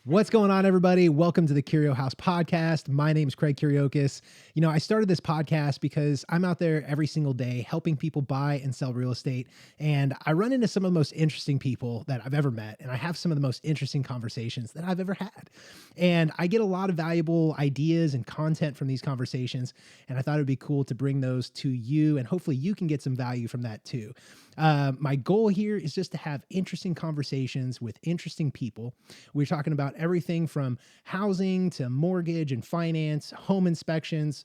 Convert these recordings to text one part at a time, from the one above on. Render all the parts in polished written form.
What's going on, everybody? Welcome to the KIRIO House podcast. My name is Craig Kiriokos. I started this podcast because I'm out there every single day helping people buy and sell real estate. And I run into some of the most interesting people that I've ever met. And I have some of the most interesting conversations that I've ever had. And I get a lot of valuable ideas and content from these conversations. And I thought it would be cool to bring those to you. And hopefully you can get some value from that too. My goal here is just to have interesting conversations with interesting people. We're talking about everything from housing to mortgage and finance, home inspections,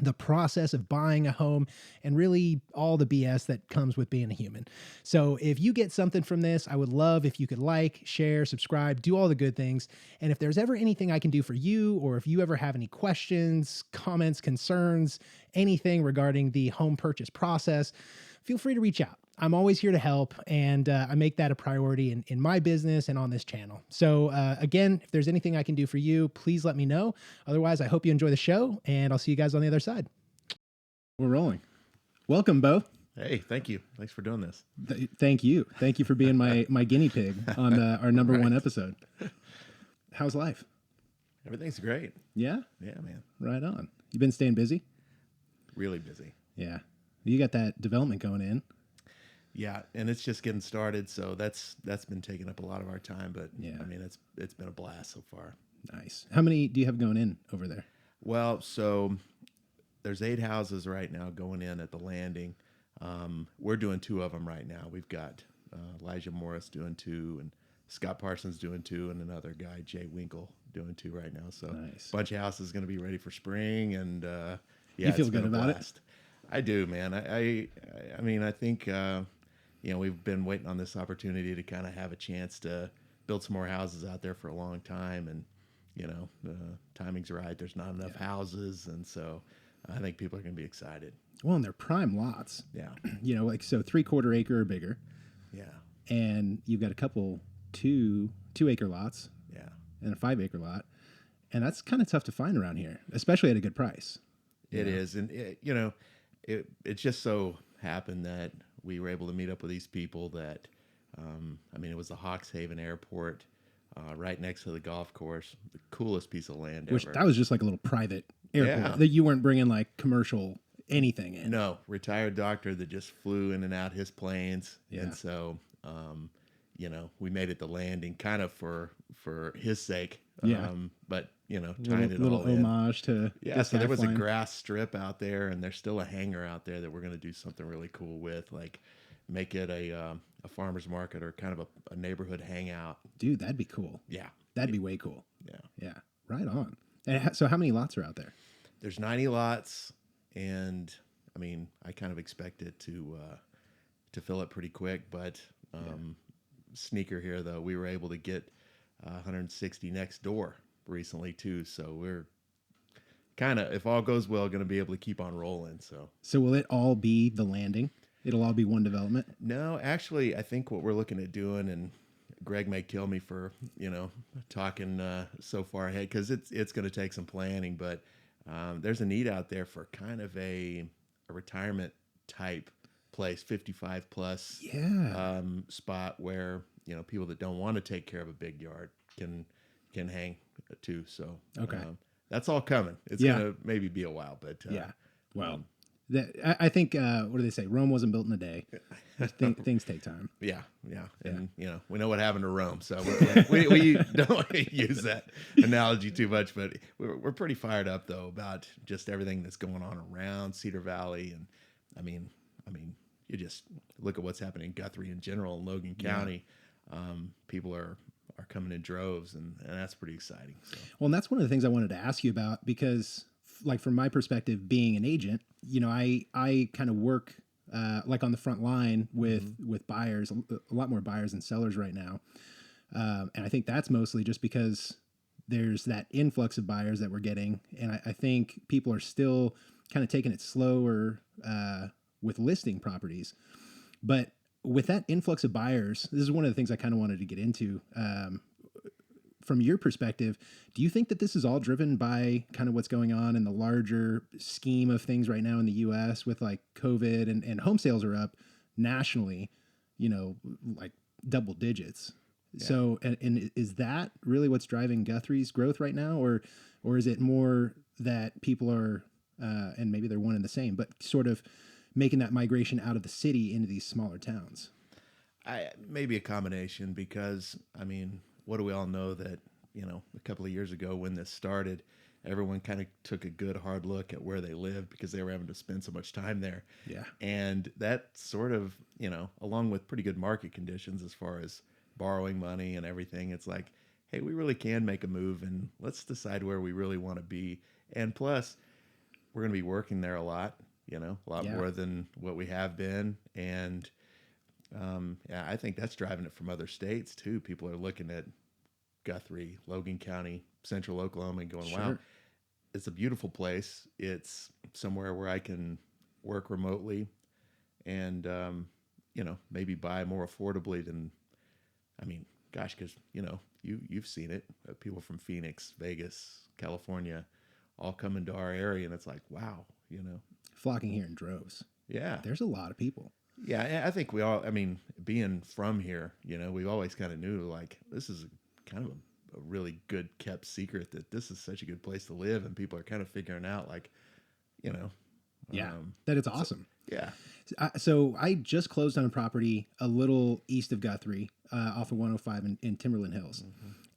the process of buying a home, and really all the BS that comes with being a human. So if you get something from this, I would love if you could like, share, subscribe, do all the good things. And if there's ever anything I can do for you, or if you ever have any questions, comments, concerns, anything regarding the home purchase process, feel free to reach out. I'm always here to help, and I make that a priority in my business and on this channel. So again, if there's anything I can do for you, please let me know. Otherwise, I hope you enjoy the show, and I'll see you guys on the other side. We're rolling. Welcome, Bo. Hey, thank you. Thanks for doing this. Thank you. Thank you for being my guinea pig on our number one episode. How's life? Everything's great. Yeah? Yeah, man. Right on. You been staying busy? Really busy. Yeah. You got that development going in. Yeah, and it's just getting started, so that's been taking up a lot of our time. But yeah, I mean, it's been a blast so far. Nice. How many do you have going in over there? Well, so there's 8 houses right now going in at the landing. We're doing 2 of them right now. We've got Elijah Morris doing 2, and Scott Parsons doing 2, and another guy, Jay Winkle, doing 2 right now. So nice. A bunch of houses going to be ready for spring, and yeah, you feel good about it? I do, man. I mean, I think. We've been waiting on this opportunity to kind of have a chance to build some more houses out there for a long time. And, the timing's right. There's not enough houses. And so I think people are going to be excited. Well, and they're prime lots. Yeah. So 3/4 acre or bigger. Yeah. And you've got a couple 2-acre lots. Yeah. And a 5-acre lot. And that's kind of tough to find around here, especially at a good price. It is. And, it just so happened that we were able to meet up with these people that, it was the Hawkshaven Airport, right next to the golf course, the coolest piece of land ever. That was just like a little private airport that you weren't bringing like commercial anything in. No, retired doctor that just flew in and out his planes. Yeah. And so, we made it to landing kind of for his sake. Yeah. But, tying it little all in. homage to so there was a grass strip out there, and there's still a hangar out there that we're going to do something really cool with, like make it a farmer's market or kind of a neighborhood hangout. Dude, that'd be cool. Yeah. That'd be way cool. Yeah. Yeah. Right on. And so how many lots are out there? There's 90 lots, and I kind of expect it to fill up pretty quick, but sneaker here though, we were able to get 160 next door recently too, so we're kind of, if all goes well, going to be able to keep on rolling. So will it all be the landing? It'll all be one development? No, actually, I think what we're looking at doing, and Greg may kill me for talking so far ahead, because it's going to take some planning, but there's a need out there for kind of a retirement type place, 55 plus spot where people that don't want to take care of a big yard can hang too. So that's all coming. It's gonna maybe be a while, but well, I think what do they say? Rome wasn't built in a day. Things take time. Yeah, and we know what happened to Rome, so we don't use that analogy too much, but we're pretty fired up though about just everything that's going on around Cedar Valley, and I mean, you just look at what's happening in Guthrie in general and Logan County. People are coming in droves, and that's pretty exciting. So. Well, and that's one of the things I wanted to ask you about, because like from my perspective, being an agent, I kind of work like on the front line with buyers, a lot more buyers than sellers right now. And I think that's mostly just because there's that influx of buyers that we're getting. And I think people are still kind of taking it slower with listing properties. But with that influx of buyers, this is one of the things I kind of wanted to get into. From your perspective, do you think that this is all driven by kind of what's going on in the larger scheme of things right now in the U.S. with like COVID and home sales are up nationally, like double digits. Yeah. So, and is that really what's driving Guthrie's growth right now, or is it more that people are, and maybe they're one and the same, but sort of making that migration out of the city into these smaller towns? I maybe a combination because I mean, what do we all know that a couple of years ago when this started, everyone kind of took a good hard look at where they lived because they were having to spend so much time there, Yeah. and that sort of along with pretty good market conditions as far as borrowing money and everything, it's like, hey, we really can make a move and let's decide where we really want to be, and plus we're going to be working there a lot, a lot Yeah. more than what we have been, and yeah, I think that's driving it from other states too. People are looking at Guthrie, Logan County, central Oklahoma, and going, wow, Sure. it's a beautiful place. It's somewhere where I can work remotely and, maybe buy more affordably than, I mean, gosh, because, you've seen it. People from Phoenix, Vegas, California, all come into our area, and it's like, wow. Flocking here in droves. Yeah. There's a lot of people. Yeah, I think we all, I mean, being from here, we always kind of knew like this is kind of a really good kept secret that this is such a good place to live. And people are kind of figuring out like, you know, Yeah. That it's so, awesome. yeah. So I just closed on a property a little east of Guthrie, off of 105 in Timberland Hills.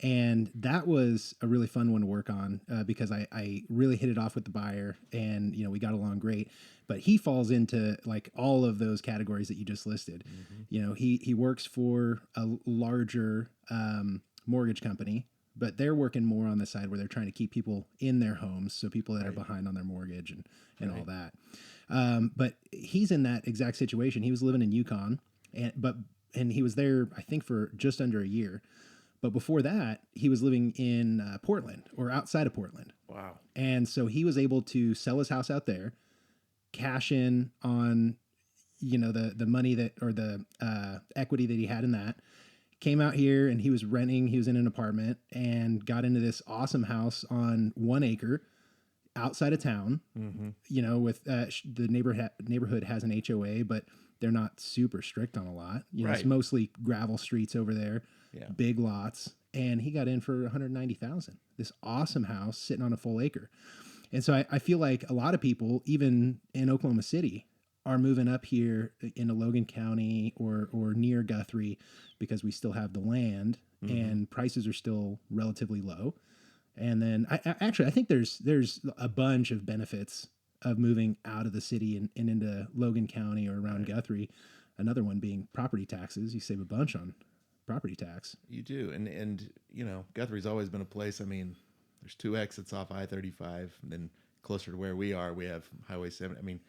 And that was a really fun one to work on, because I really hit it off with the buyer, and we got along great. But he falls into like all of those categories that you just listed. He works for a larger mortgage company, but they're working more on the side where they're trying to keep people in their homes, so people that are behind on their mortgage and all that. But he's in that exact situation. He was living in Yukon, and he was there, I think, for just under a year. But before that, he was living in Portland, or outside of Portland. Wow. And so he was able to sell his house out there, cash in on the money that, or the equity that he had in that. Came out here and he was renting. He was in an apartment and got into this awesome house on 1 acre outside of town. With the neighborhood has an HOA, but they're not super strict on a lot. It's Right. mostly gravel streets over there, Yeah. big lots. And he got in for 190,000. This awesome house sitting on a full acre. And so I feel like a lot of people, even in Oklahoma City, are moving up here into Logan County or near Guthrie because we still have the land and prices are still relatively low. And then I think there's a bunch of benefits of moving out of the city and into Logan County or around Guthrie. Another one being property taxes. You save a bunch on property tax. You do. And Guthrie's always been a place. I mean, there's 2 exits off I-35, and then closer to where we are, we have Highway 7. I mean,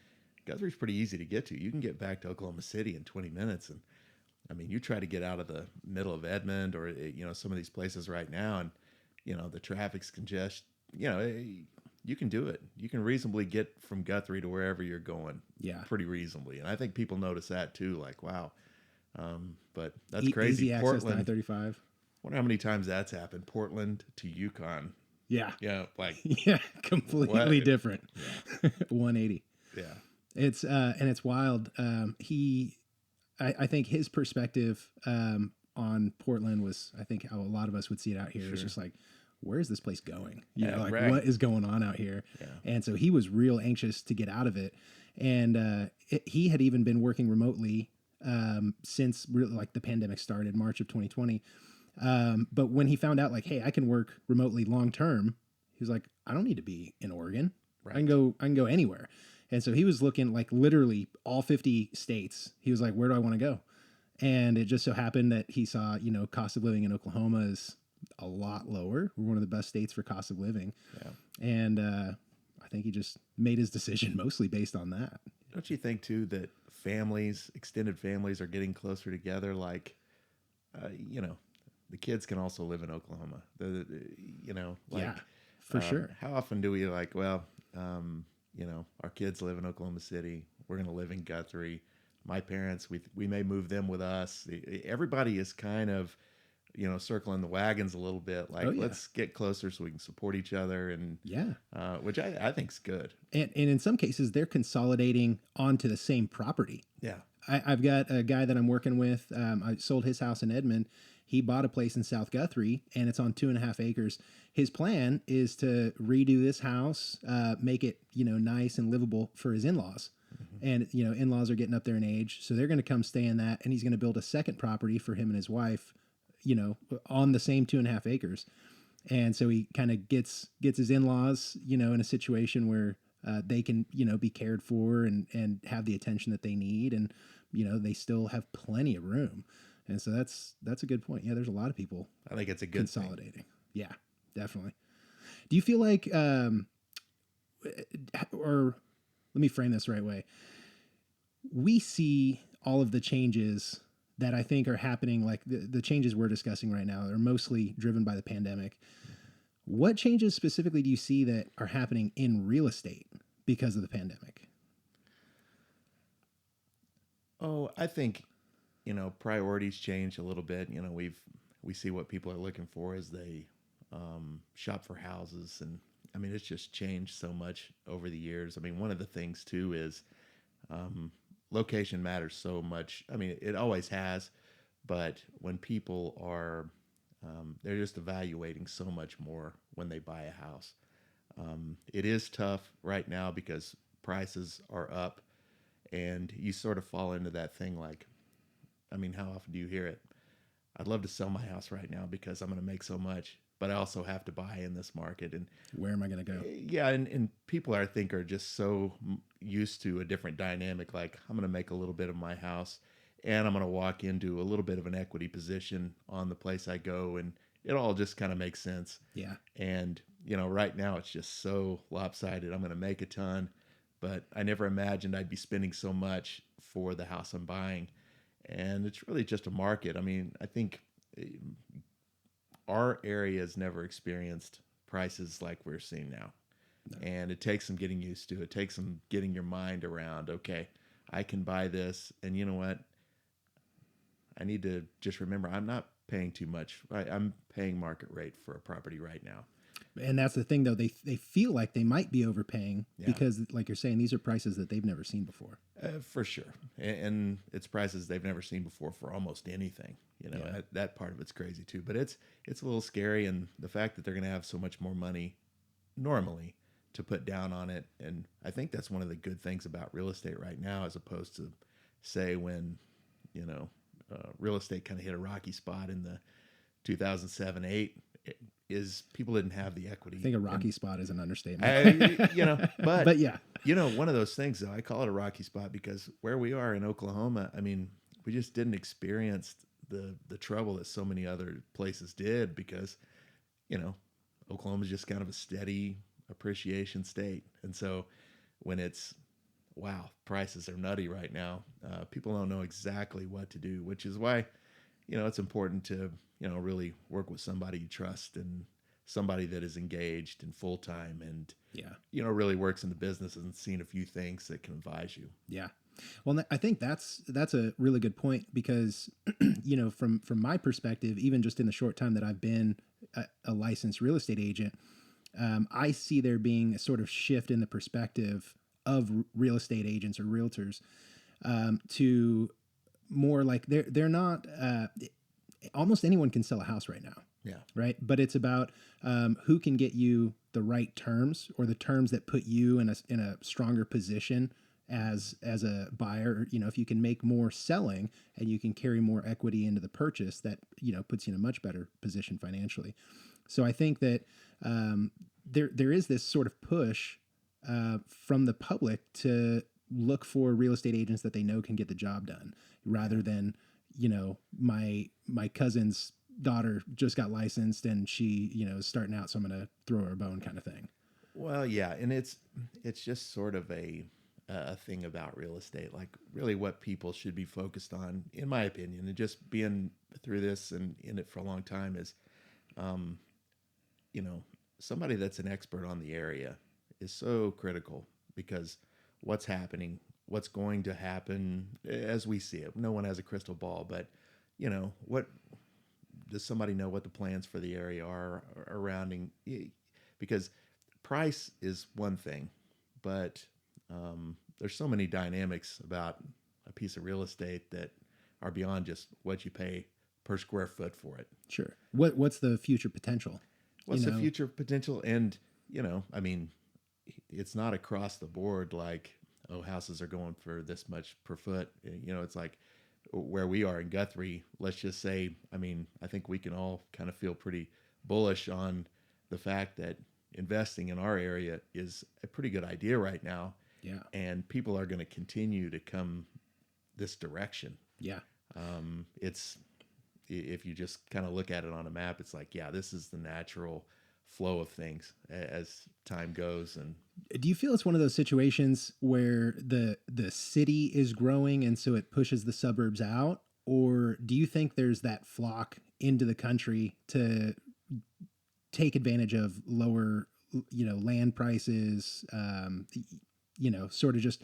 Guthrie's pretty easy to get to. You can get back to Oklahoma City in 20 minutes. And I mean, you try to get out of the middle of Edmond or, some of these places right now, and, the traffic's congestion, you can do it. You can reasonably get from Guthrie to wherever you're going. Yeah. Pretty reasonably. And I think people notice that too. Like, wow. But that's crazy. Easy access to Portland, I-35. wonder how many times that's happened. Portland to Yukon. Yeah. Yeah. Like, Yeah. Completely different. 180. yeah. It's and it's wild. I think his perspective on Portland was, I think, how a lot of us would see it out here. It's just like, where is this place going? Right. What is going on out here? Yeah. And so he was real anxious to get out of it. And he had even been working remotely since really, like, the pandemic started, March of 2020. But when he found out, like, hey, I can work remotely long term, he was like, I don't need to be in Oregon. Right. I can go anywhere. And so he was looking, like, literally all 50 states. He was like, where do I want to go? And it just so happened that he saw, cost of living in Oklahoma is a lot lower. We're one of the best states for cost of living. Yeah. And I think he just made his decision mostly based on that. Don't you think too that families, extended families, are getting closer together? Like, the kids can also live in Oklahoma. Yeah, for sure. How often do we like? Well, our kids live in Oklahoma City. We're going to live in Guthrie. My parents, we may move them with us. Everybody is kind of, circling the wagons a little bit. Like, let's get closer so we can support each other, and which I think's good. And in some cases, they're consolidating onto the same property. Yeah. I've got a guy that I'm working with. I sold his house in Edmond, He bought a place in South Guthrie, and it's on 2.5 acres. His plan is to redo this house, make it, nice and livable for his in-laws. And, in-laws are getting up there in age, so they're going to come stay in that. And he's going to build a second property for him and his wife, on the same 2.5 acres. And so he kind of gets his in-laws, in a situation where they can, be cared for and have the attention that they need. And, they still have plenty of room. And so that's a good point. Yeah, there's a lot of people I think it's a good consolidating. thing. Yeah, definitely. Do you feel like, or let me frame this the right way. We see all of the changes that I think are happening, like the changes we're discussing right now are mostly driven by the pandemic. What changes specifically do you see that are happening in real estate because of the pandemic? Oh, I think, priorities change a little bit. We see what people are looking for as they shop for houses. And I mean, it's just changed so much over the years. I mean, one of the things too is location matters so much. I mean, it always has, but when people are, they're just evaluating so much more when they buy a house. It is tough right now because prices are up, and you sort of fall into that thing like, I mean, how often do you hear it? I'd love to sell my house right now because I'm going to make so much, but I also have to buy in this market. And where am I going to go? Yeah, and people I think are just so used to a different dynamic. Like, I'm going to make a little bit of my house, and I'm going to walk into a little bit of an equity position on the place I go, and it all just kind of makes sense. Yeah. And right now it's just so lopsided. I'm going to make a ton, but I never imagined I'd be spending so much for the house I'm buying. And it's really just a market. I mean, I think our area has never experienced prices like we're seeing now. No. And it takes some getting used to. It takes some getting your mind around, okay, I can buy this. And you know what? I need to just remember I'm not paying too much. I'm paying market rate for a property right now. And that's the thing, though. They feel like they might be overpaying because, like you're saying, these are prices that they've never seen before. For sure. And it's prices they've never seen before for almost anything. That part of it's crazy too. But it's a little scary. And the fact that they're going to have so much more money normally to put down on it. And I think that's one of the good things about real estate right now, as opposed to, say, when, real estate kind of hit a rocky spot in the 2007-8, is people didn't have the equity. I think a rocky spot is an understatement. But yeah, one of those things though, I call it a rocky spot because where we are in Oklahoma, I mean, we just didn't experience the trouble that so many other places did because, Oklahoma is just kind of a steady appreciation state. And so when it's, wow, prices are nutty right now, people don't know exactly what to do, which is why, it's important to, really work with somebody you trust and somebody that is engaged and full-time and, really works in the business and seen a few things that can advise you. Yeah. Well, I think that's a really good point because, from my perspective, even just in the short time that I've been a licensed real estate agent, I see there being a sort of shift in the perspective of real estate agents or realtors to more like they're not almost anyone can sell a house right now. Yeah. Right. But it's about who can get you the right terms or the terms that put you in a stronger position as a buyer. If you can make more selling and you can carry more equity into the purchase, that, puts you in a much better position financially. So I think that there is this sort of push from the public to look for real estate agents that they know can get the job done rather than, my cousin's daughter just got licensed and she, is starting out, so I'm going to throw her a bone kind of thing. Well, yeah. And it's just sort of a thing about real estate, like really what people should be focused on, in my opinion, and just being through this and in it for a long time is, somebody that's an expert on the area is so critical because what's happening, what's going to happen as we see it. No one has a crystal ball, but what does somebody know what the plans for the area are surrounding? Because price is one thing, but there's so many dynamics about a piece of real estate that are beyond just what you pay per square foot for it. Sure. What's the future potential? What's the future potential? And, I mean, it's not across the board like, oh, houses are going for this much per foot. It's like where we are in Guthrie, let's just say, I mean, I think we can all kind of feel pretty bullish on the fact that investing in our area is a pretty good idea right now. Yeah. And people are going to continue to come this direction. Yeah. It's, if you just kind of look at it on a map, it's like, yeah, this is the natural flow of things as time goes. And do you feel it's one of those situations where the city is growing and so it pushes the suburbs out, or do you think there's that flock into the country to take advantage of lower, land prices, sort of just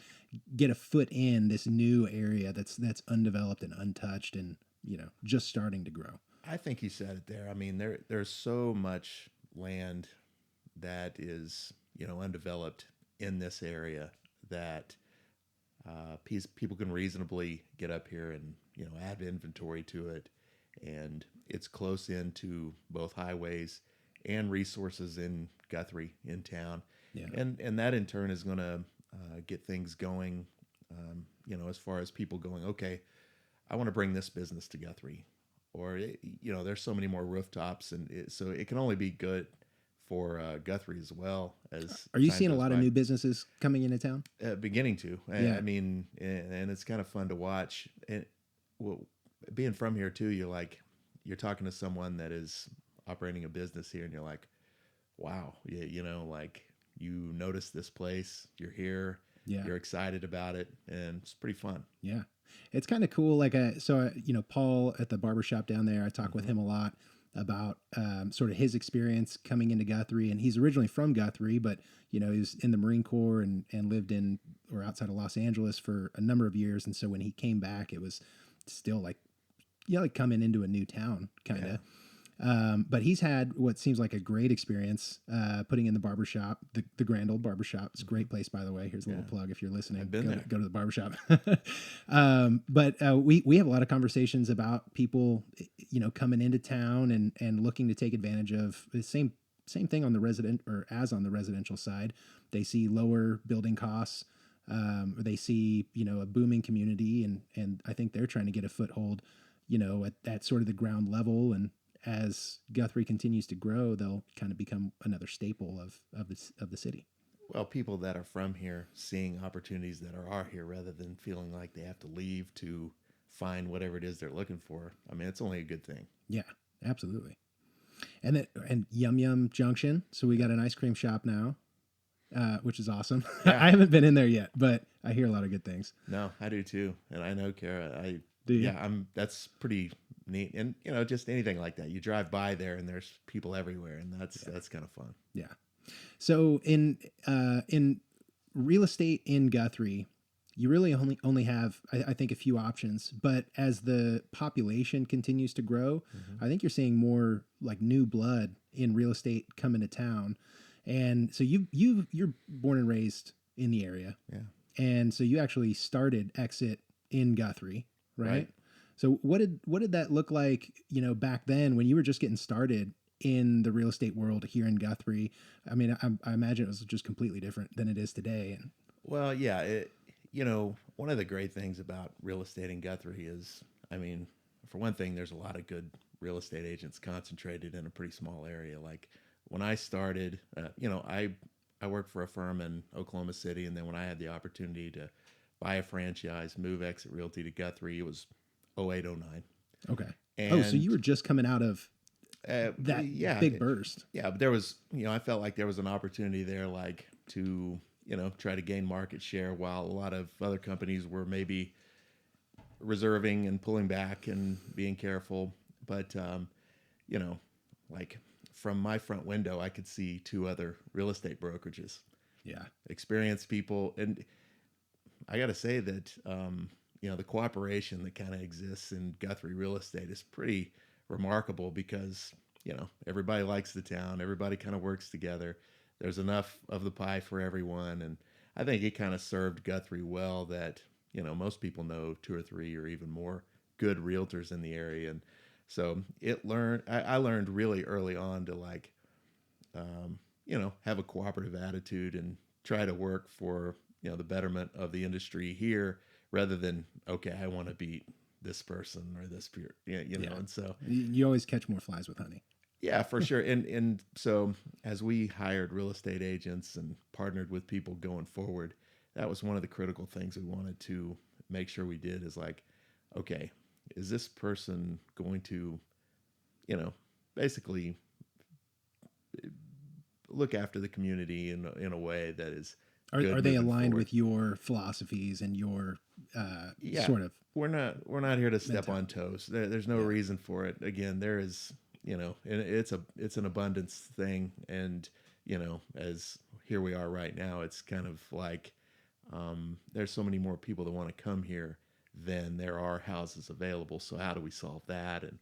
get a foot in this new area that's undeveloped and untouched and, just starting to grow? I think you said it there. I mean, there's so much land that is, undeveloped in this area that people can reasonably get up here and, add inventory to it. And it's close into both highways and resources in Guthrie in town. Yeah. And that in turn is going to get things going, as far as people going, okay, I want to bring this business to Guthrie. Or, there's so many more rooftops. And so it can only be good for Guthrie as well. As are you seeing a lot of new businesses coming into town? Beginning to. Yeah. I mean, and it's kind of fun to watch. And well, being from here too, you're talking to someone that is operating a business here, and you're like, wow, like you notice this place, you're here, you're excited about it, and it's pretty fun. Yeah. It's kind of cool. Like, Paul at the barbershop down there, I talk with him a lot about sort of his experience coming into Guthrie. And he's originally from Guthrie, but, he was in the Marine Corps and lived in or outside of Los Angeles for a number of years. And so when he came back, it was still like coming into a new town kind of. Yeah. But he's had what seems like a great experience putting in the barbershop, the Grand Old Barbershop. It's a great place, by the way. Here's a little plug if you're listening. I've been there. Go to the barbershop. But we have a lot of conversations about people, coming into town and looking to take advantage of the same thing on the residential side. They see lower building costs. Or they see, a booming community, and I think they're trying to get a foothold, at sort of the ground level. And as Guthrie continues to grow, they'll kind of become another staple of the city. Well, people that are from here seeing opportunities that are here rather than feeling like they have to leave to find whatever it is they're looking for. I mean, it's only a good thing. Yeah, absolutely. And Yum Yum Junction. So we got an ice cream shop now, which is awesome. Yeah. I haven't been in there yet, but I hear a lot of good things. No, I do too. And I know Kara, Do you? Yeah, that's pretty neat. And, just anything like that. You drive by there and there's people everywhere, and that's kind of fun. Yeah. So in real estate in Guthrie, you really only have, I think, a few options. But as the population continues to grow, I think you're seeing more like new blood in real estate come into town. And so you're born and raised in the area. Yeah. And so you actually started Exit in Guthrie, right? So what did that look like, back then when you were just getting started in the real estate world here in Guthrie? I mean, I imagine it was just completely different than it is today. And Well, yeah, one of the great things about real estate in Guthrie is, I mean, for one thing, there's a lot of good real estate agents concentrated in a pretty small area. Like when I started, I worked for a firm in Oklahoma City, and then when I had the opportunity to buy a franchise, move Exit Realty to Guthrie, it was 08, 09. okay. And, so you were just coming out of that big burst. Yeah, but there was, I felt like there was an opportunity there, like to, try to gain market share while a lot of other companies were maybe reserving and pulling back and being careful. But, like from my front window, I could see two other real estate brokerages. Yeah. Experienced people. And I got to say that, the cooperation that kind of exists in Guthrie real estate is pretty remarkable because, everybody likes the town. Everybody kind of works together. There's enough of the pie for everyone. And I think it kind of served Guthrie well that, most people know two or three or even more good realtors in the area. And So I learned really early on to like, have a cooperative attitude and try to work for, the betterment of the industry here rather than, okay, I want to beat this person or this peer, Yeah. and so, You always catch more flies with honey. yeah, for sure. And so as we hired real estate agents and partnered with people going forward, that was one of the critical things we wanted to make sure we did is like, okay, is this person going to, you know, basically look after the community in a way that is good Are they moving aligned forward? with your philosophies and your Yeah, sort of we're not here to step on mentality? toes. There's no Yeah. reason for it. Again, there is, and it's an abundance thing, and as here we are right now, it's kind of like there's so many more people that want to come here than there are houses available. So how do we solve that? And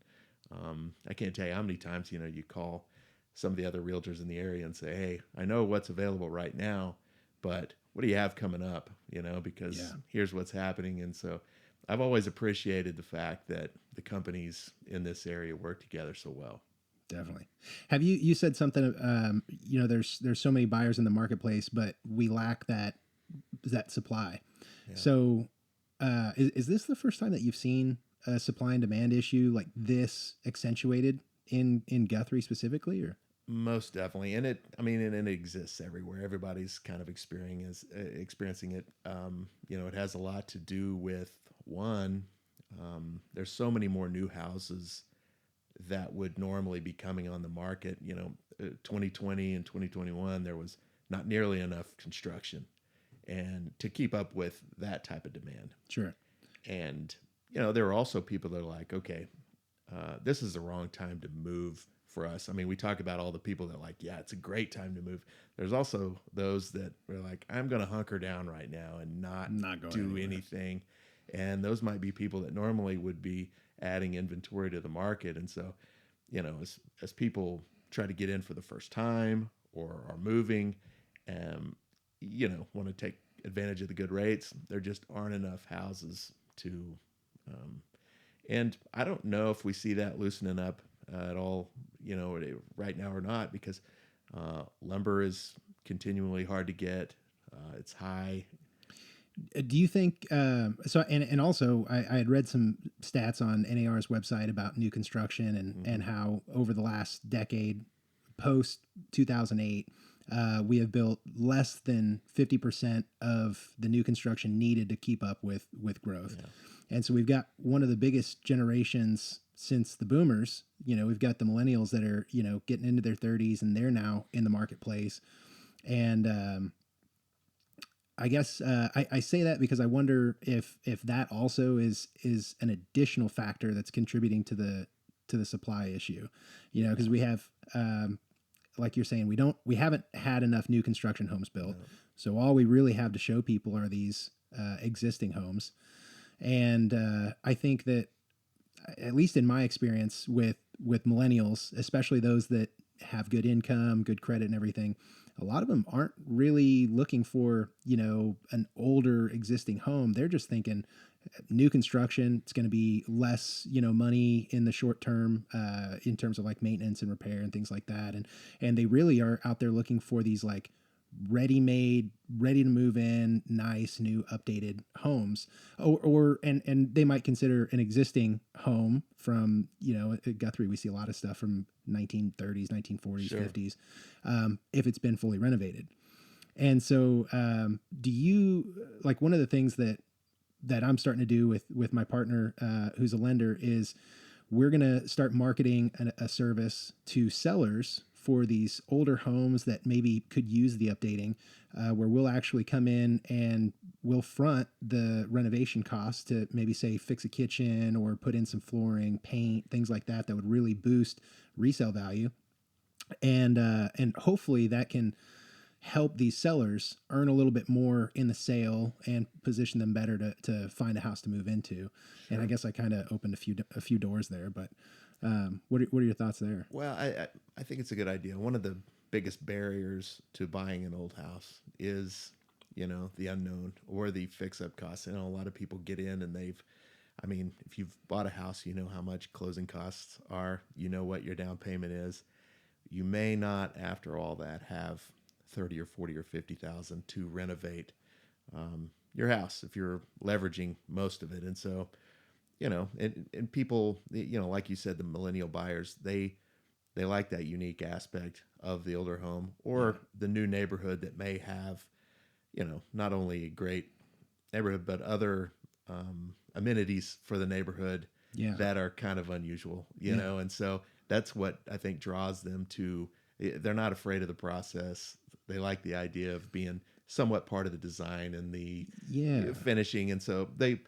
I can't tell you how many times you call some of the other realtors in the area and say, "Hey, I know what's available right now, but what do you have coming up?" Because Yeah. here's what's happening. And so I've always appreciated the fact that the companies in this area work together so well. Definitely. Have you said something? There's so many buyers in the marketplace, but we lack that supply. Yeah. So, is this the first time that you've seen a supply and demand issue like this accentuated in Guthrie specifically, or? Most definitely, and it exists everywhere. Everybody's kind of experiencing it. It has a lot to do with one. There's so many more new houses that would normally be coming on the market. 2020 and 2021, there was not nearly enough construction, and to keep up with that type of demand. Sure. And there are also people that are like, okay, this is the wrong time to move for us. I mean, we talk about all the people that are like, yeah, it's a great time to move. There's also those that are like, I'm going to hunker down right now and not Not going do anywhere. anything. And those might be people that normally would be adding inventory to the market. And so, as people try to get in for the first time or are moving, and want to take advantage of the good rates, there just aren't enough houses to um, and I don't know if we see that loosening up at all, right now or not, because lumber is continually hard to get. It's high. Do you think so? And also, I had read some stats on NAR's website about new construction and Hmm. how over the last decade, post 2008, we have built less than 50% of the new construction needed to keep up with growth. Yeah, And so we've got one of the biggest generations since the boomers. We've got the millennials that are getting into their 30s and they're now in the marketplace. And I guess I say that because I wonder if that also is an additional factor that's contributing to the supply issue, because we have like you're saying we haven't had enough new construction homes built, no, so all we really have to show people are these existing homes, and I think that at least in my experience with millennials, especially those that have good income, good credit, and everything, a lot of them aren't really looking for an older existing home. They're just thinking new construction. It's going to be less money in the short term in terms of like maintenance and repair and things like that, and they really are out there looking for these like ready-made, ready to move in, nice new updated homes, and they might consider an existing home from at Guthrie we see a lot of stuff from 1930s, 1940s, sure. 50s, if it's been fully renovated. And so, do you like one of the things that I'm starting to do with my partner, who's a lender, is we're going to start marketing a service to sellers for these older homes that maybe could use the updating, where we'll actually come in and we'll front the renovation costs to maybe say fix a kitchen or put in some flooring, paint, things like that would really boost resale value, and hopefully that can help these sellers earn a little bit more in the sale and position them better to find a house to move into. And I Sure. guess I kind of opened a few doors there, but what are your thoughts there? Well, I think it's a good idea. One of the biggest barriers to buying an old house is, the unknown or the fix up costs. A lot of people get in and I mean, if you've bought a house, you know how much closing costs are, you know what your down payment is. You may not, after all that, have 30 or 40 or 50,000 to renovate your house if you're leveraging most of it. And so, and people, like you said, the millennial buyers, they like that unique aspect of the older home or the new neighborhood that may have, not only a great neighborhood, but other amenities for the neighborhood Yeah. that are kind of unusual, and so that's what I think draws them to. They're not afraid of the process. They like the idea of being somewhat part of the design and the finishing, and so they,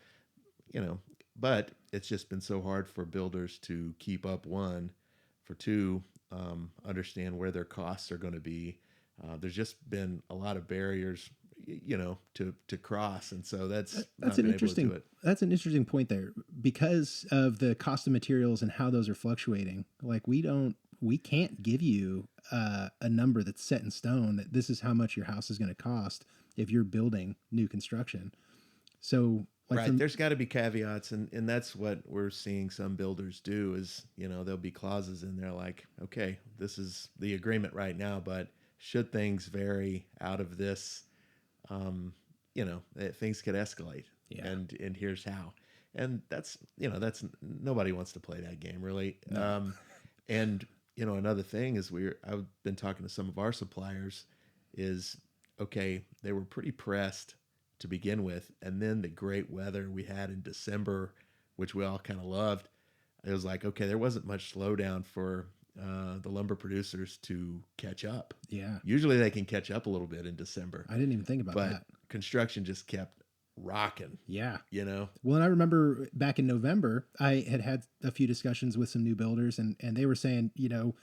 but it's just been so hard for builders to keep up. One, for two, understand where their costs are going to be. There's just been a lot of barriers, to cross, and so that's an interesting that's an interesting point there, because of the cost of materials and how those are fluctuating. Like we can't give you a number that's set in stone that this is how much your house is going to cost if you're building new construction. So right, there's got to be caveats, and that's what we're seeing some builders do is, there'll be clauses in there like, okay, this is the agreement right now, but should things vary out of this, things could escalate, and here's how. And that's nobody wants to play that game, really. No. And another thing is I've been talking to some of our suppliers is, okay, they were pretty pressed to begin with, and then the great weather we had in December, which we all kind of loved, it was like, okay, there wasn't much slowdown for the lumber producers to catch up. Yeah, usually they can catch up a little bit in December. I didn't even think about that. Construction just kept rocking. Yeah. Well, and I remember back in November, I had a few discussions with some new builders, and they were saying, there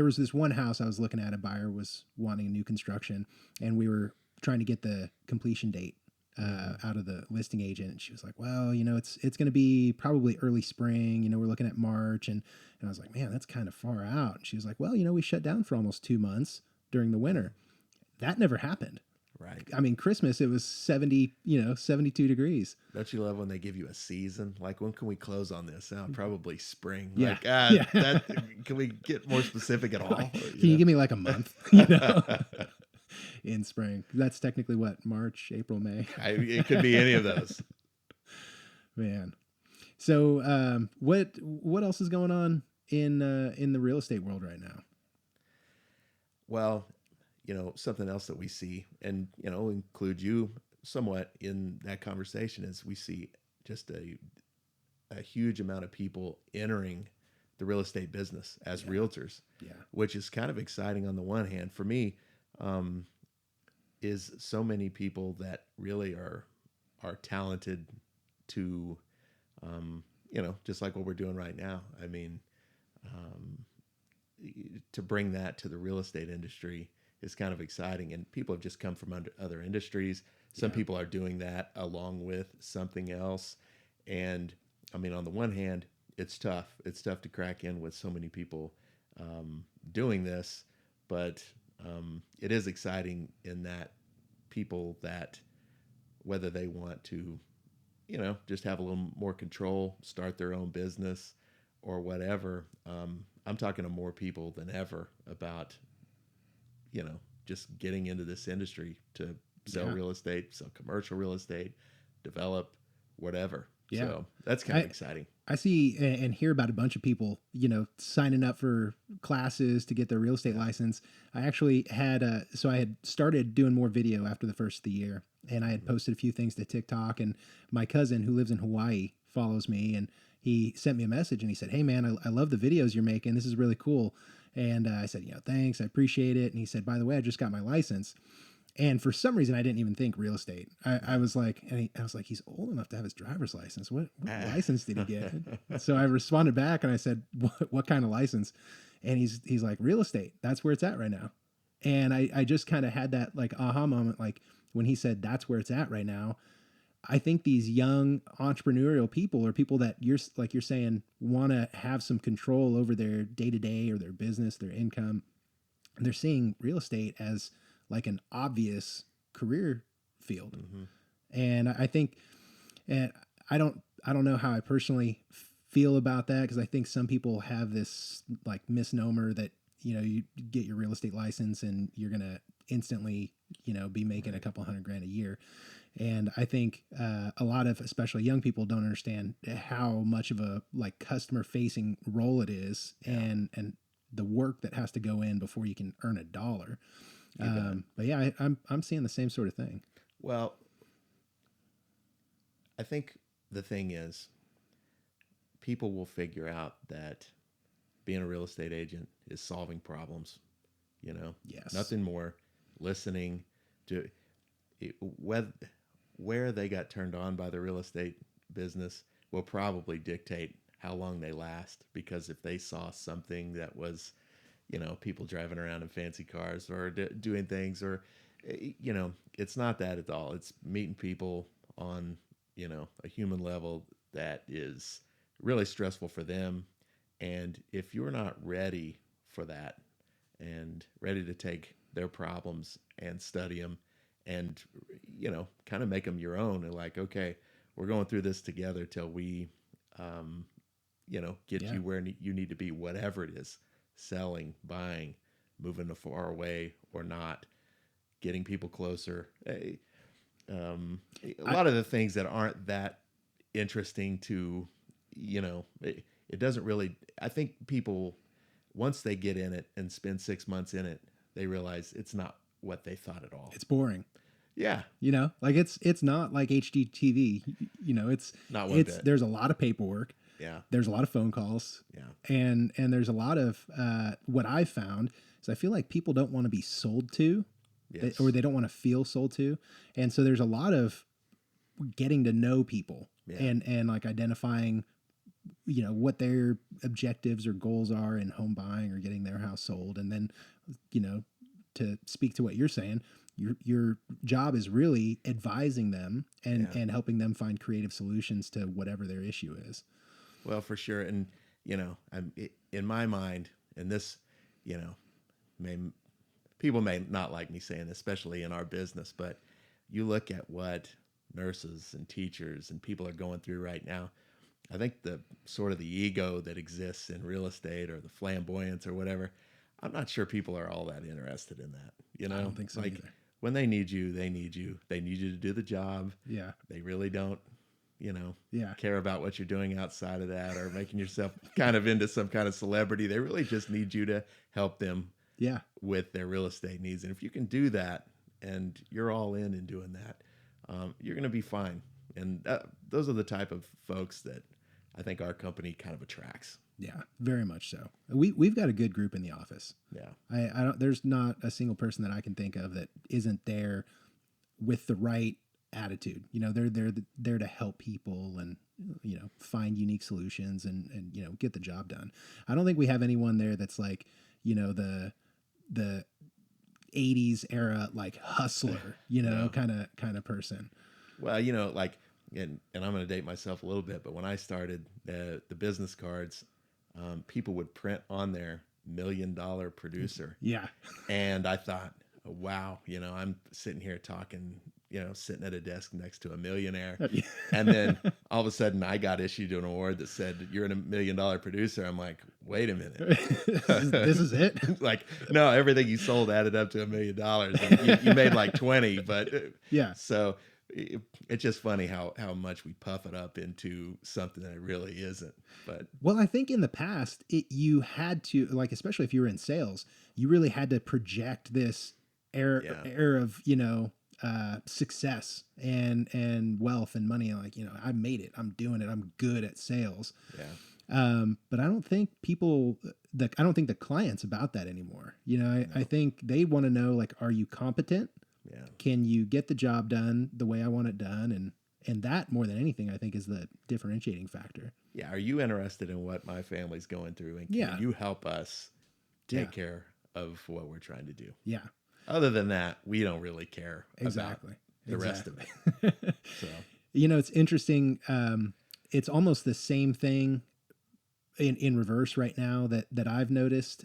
was this one house I was looking at, a buyer was wanting a new construction, and we were trying to get the completion date out of the listing agent. And she was like, well, it's going to be probably early spring, we're looking at March. And I was like, man, that's kind of far out. And she was like, well, we shut down for almost 2 months during the winter. That never happened. Right. I mean, Christmas, it was 72 degrees. Don't you love when they give you a season? Like, when can we close on this? Probably spring. Yeah. Like, can we get more specific at all? Can you give me like a month, in spring? That's technically what, March, April, May? It could be any of those. Man. So what else is going on in the real estate world right now? Well, something else that we see, and, include you somewhat in that conversation, is we see just a huge amount of people entering the real estate business as realtors, which is kind of exciting on the one hand. For me, is so many people that really are talented to, just like what we're doing right now. I mean, to bring that to the real estate industry is kind of exciting, and people have just come from other industries. Some people are doing that along with something else. And I mean, on the one hand, it's tough. It's tough to crack in with so many people doing this, but it is exciting in that people that, whether they want to, just have a little more control, start their own business or whatever. I'm talking to more people than ever about, just getting into this industry to sell real estate, sell commercial real estate, develop whatever. Yeah. So that's kind of exciting. I see and hear about a bunch of people, signing up for classes to get their real estate license. I actually had, I had started doing more video after the first of the year, and I had posted a few things to TikTok, and my cousin who lives in Hawaii follows me, and he sent me a message and he said, hey man, I love the videos you're making. This is really cool. And I said, thanks. I appreciate it. And he said, by the way, I just got my license. And for some reason, I didn't even think real estate. I was like, he's old enough to have his driver's license. What license did he get? So I responded back and I said, what kind of license? And he's like, real estate. That's where it's at right now. And I just kind of had that like aha moment. Like when he said, that's where it's at right now. I think these young entrepreneurial people, or people that you're saying want to have some control over their day-to-day or their business, their income, they're seeing real estate as like an obvious career field. Mm-hmm. And I think, and I don't know how I personally feel about that, because I think some people have this like misnomer that, you know, you get your real estate license and you're going to instantly, you know, be making a couple $100,000 a year. And I think a lot of, especially young people, don't understand how much of a like customer facing role it is, and the work that has to go in before you can earn a dollar. But yeah, I'm seeing the same sort of thing. Well, I think the thing is, people will figure out that being a real estate agent is solving problems. You know, Yes. nothing more. Listening to where they got turned on by the real estate business will probably dictate how long they last. Because if they saw something that was, you know, people driving around in fancy cars or doing things, or, you know, it's not that at all. It's meeting people on, you know, a human level that is really stressful for them. And if you're not ready for that and ready to take their problems and study them and, you know, kind of make them your own, and like, okay, we're going through this together till we, you know, get Yeah. you where you need to be, whatever it is, selling, buying, moving far away or not, getting people closer. A lot of the things that aren't that interesting to, you know, it doesn't really, I think people, once they get in it and spend 6 months in it, they realize it's not what they thought at all. It's boring. Yeah. You know, like it's not like HGTV. You know, Not one bit. there's a lot of paperwork. Yeah. There's a lot of phone calls. Yeah. And there's a lot of what I found is I feel like people don't want to be sold to, Yes. or they don't want to feel sold to, and so there's a lot of getting to know people, Yeah. and like identifying, you know, what their objectives or goals are in home buying or getting their house sold. And then, you know, to speak to what you're saying, your job is really advising them and helping them find creative solutions to whatever their issue is. Well, for sure. And, you know, in my mind, and this, you know, people may not like me saying this, especially in our business, but you look at what nurses and teachers and people are going through right now. I think the sort of the ego that exists in real estate, or the flamboyance or whatever, I'm not sure people are all that interested in that. You know, I don't think so like either. when they need you, they need you. They need you to do the job. Yeah. They really don't, you know, Yeah. care about what you're doing outside of that, or making yourself kind of into some kind of celebrity. They really just need you to help them Yeah. with their real estate needs. And if you can do that and you're all in doing that, you're going to be fine. And those are the type of folks that I think our company kind of attracts. Yeah, very much so. We've got a good group in the office. Yeah. I don't, there's not a single person that I can think of that isn't there with the right attitude. You know, they're there to help people and, you know, find unique solutions and, you know, get the job done. I don't think we have anyone there that's like, you know, the 80s era, like hustler, you know, No. kind of person. Well, you know, like, and I'm going to date myself a little bit, but when I started the business cards, people would print on there $1 million producer. Yeah. And I thought, oh, wow, you know, I'm sitting here talking, you know, sitting at a desk next to a millionaire. And then all of a sudden I got issued an award that said, you're a $1 million producer. I'm like, wait a minute. This is it? Like, no, everything you sold added up to $1 million. You made like 20, but Yeah. So it's just funny how much we puff it up into something that it really isn't. But well, I think in the past, you had to, like, especially if you were in sales, you really had to project this air of, you know, success and wealth and money. Like, you know, I made it, I'm doing it, I'm good at sales. yeah. But I don't think I don't think the client's about that anymore. You know, I think they want to know, like, are you competent? Yeah. Can you get the job done the way I want it done? And that, more than anything, I think is the differentiating factor. Yeah. Are you interested in what my family's going through? And can you help us take care of what we're trying to do? Yeah. Other than that, we don't really care about the rest of it. So, you know, it's interesting. It's almost the same thing in reverse right now that I've noticed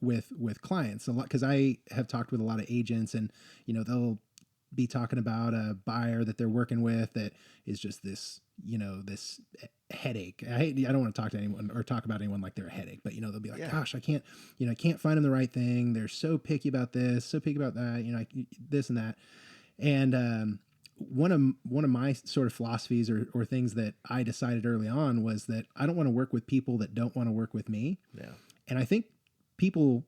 with clients a lot, because I have talked with a lot of agents, and, you know, be talking about a buyer that they're working with that is just this, this headache. I don't want to talk to anyone or talk about anyone like they're a headache, but they'll be like, Yeah. gosh, I can't find them the right thing. They're so picky about this, so picky about that, this and that. And one of my sort of philosophies or things that I decided early on was that I don't want to work with people that don't want to work with me. Yeah. And I think people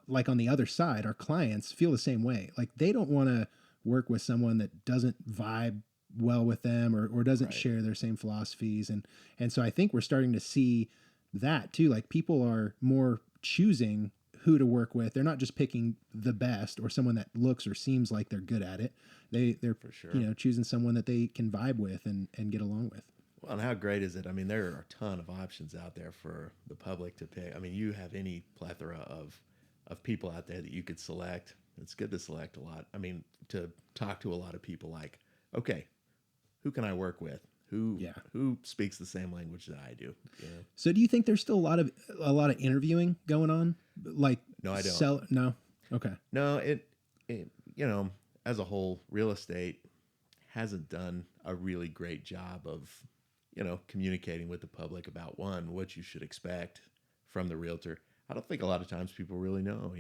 like on the other side, our clients feel the same way. Like they don't want to work with someone that doesn't vibe well with them or doesn't Right. share their same philosophies. And so I think we're starting to see that too. Like people are more choosing who to work with. They're not just picking the best or someone that looks or seems like they're good at it. They're For sure. choosing someone that they can vibe with and get along with. Well, and how great is it? I mean, there are a ton of options out there for the public to pick. I mean, you have any plethora of people out there that you could select. It's good to select a lot. I mean, to talk to a lot of people like, okay, who can I work with? Who speaks the same language that I do? So do you think there's still a lot of interviewing going on? Like No, I don't. No. Okay. No, it as a whole, real estate hasn't done a really great job of, communicating with the public about what you should expect from the realtor. I don't think a lot of times people really know,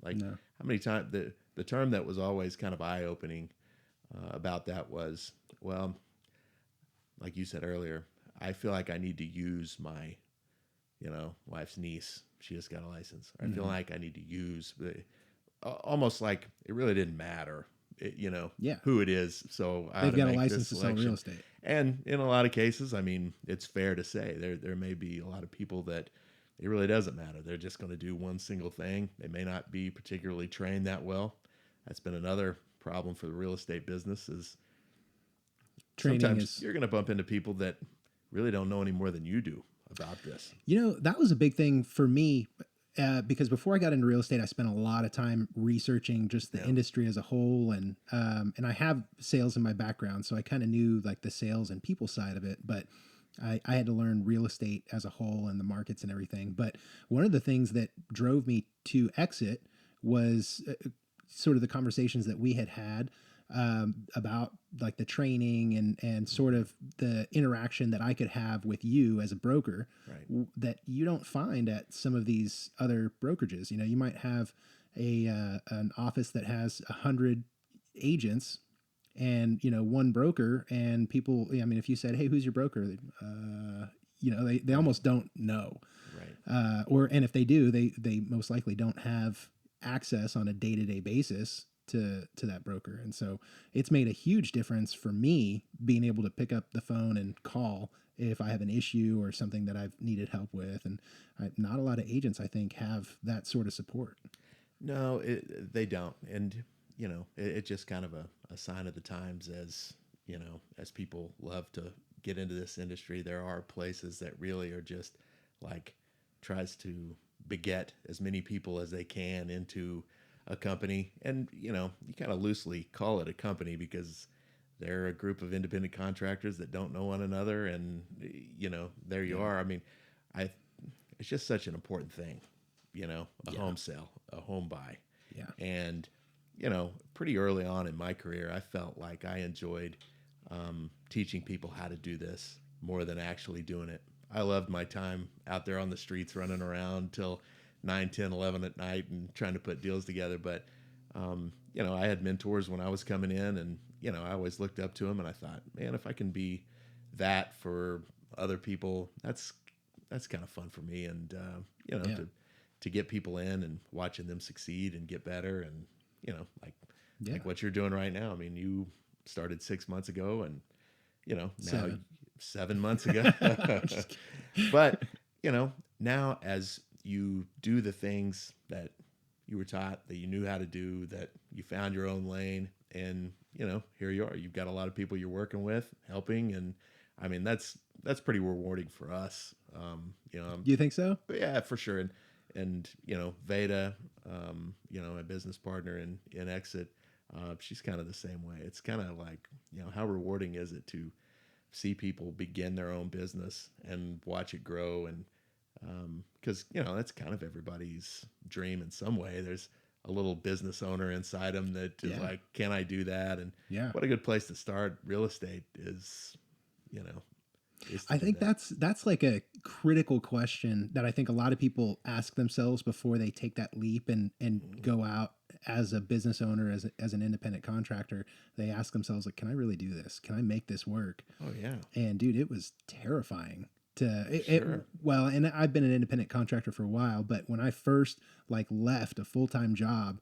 like No. how many times the term that was always kind of eye opening about that was, well, like you said earlier, I feel like I need to use my, wife's niece. She just got a license. Or I feel like I need to use almost like it really didn't matter, who it is. So I They've ought to got a make license this to sell selection. real estate. And in a lot of cases, I mean, it's fair to say there may be a lot of people that it really doesn't matter. They're just going to do one single thing. They may not be particularly trained that well. That's been another problem for the real estate business is Training sometimes you're going to bump into people that really don't know any more than you do about this. That was a big thing for me because before I got into real estate, I spent a lot of time researching just the industry as a whole, and I have sales in my background, so I kind of knew like the sales and people side of it, but I had to learn real estate as a whole and the markets and everything. But one of the things that drove me to exit was sort of the conversations that we had about like the training and sort of the interaction that I could have with you as a broker that you don't find at some of these other brokerages. You might have an office that has 100 agents and one broker, and people, I mean, if you said, hey, who's your broker? They almost don't know. Right. And if they do, they most likely don't have access on a day-to-day basis to that broker. And so it's made a huge difference for me being able to pick up the phone and call if I have an issue or something that I've needed help with. And not a lot of agents, I think, have that sort of support. No, they don't. And, it's just kind of a sign of the times as people love to get into this industry. There are places that really are just like tries to beget as many people as they can into a company. And, you kind of loosely call it a company because they're a group of independent contractors that don't know one another. And, there you are. I mean, it's just such an important thing, home sale, a home buy. Yeah. And, pretty early on in my career, I felt like I enjoyed teaching people how to do this more than actually doing it. I loved my time out there on the streets running around till 9, 10, 11 at night and trying to put deals together. But, I had mentors when I was coming in and, I always looked up to them and I thought, man, if I can be that for other people, that's kind of fun for me. And, to get people in and watching them succeed and get better and, like what you're doing right now. I mean, you started 6 months ago and, now 7 months ago, but, now as you do the things that you were taught, that you knew how to do, that you found your own lane and, here you are, you've got a lot of people you're working with, helping. And I mean, that's pretty rewarding for us. Do you think so? Yeah, for sure. And Veda, my business partner in Exit, she's kind of the same way. It's kind of like, how rewarding is it to see people begin their own business and watch it grow? And because that's kind of everybody's dream in some way. There's a little business owner inside them that is Yeah. like, can I do that? And Yeah. what a good place to start real estate is, you know, is to I do think that. that's like a critical question that I think a lot of people ask themselves before they take that leap and Mhm. go out as a business owner, as an independent contractor. They ask themselves like, can I really do this? Can I make this work? Oh yeah, And dude, it was terrifying to sure. well, and I've been an independent contractor for a while, but when I first like left a full-time job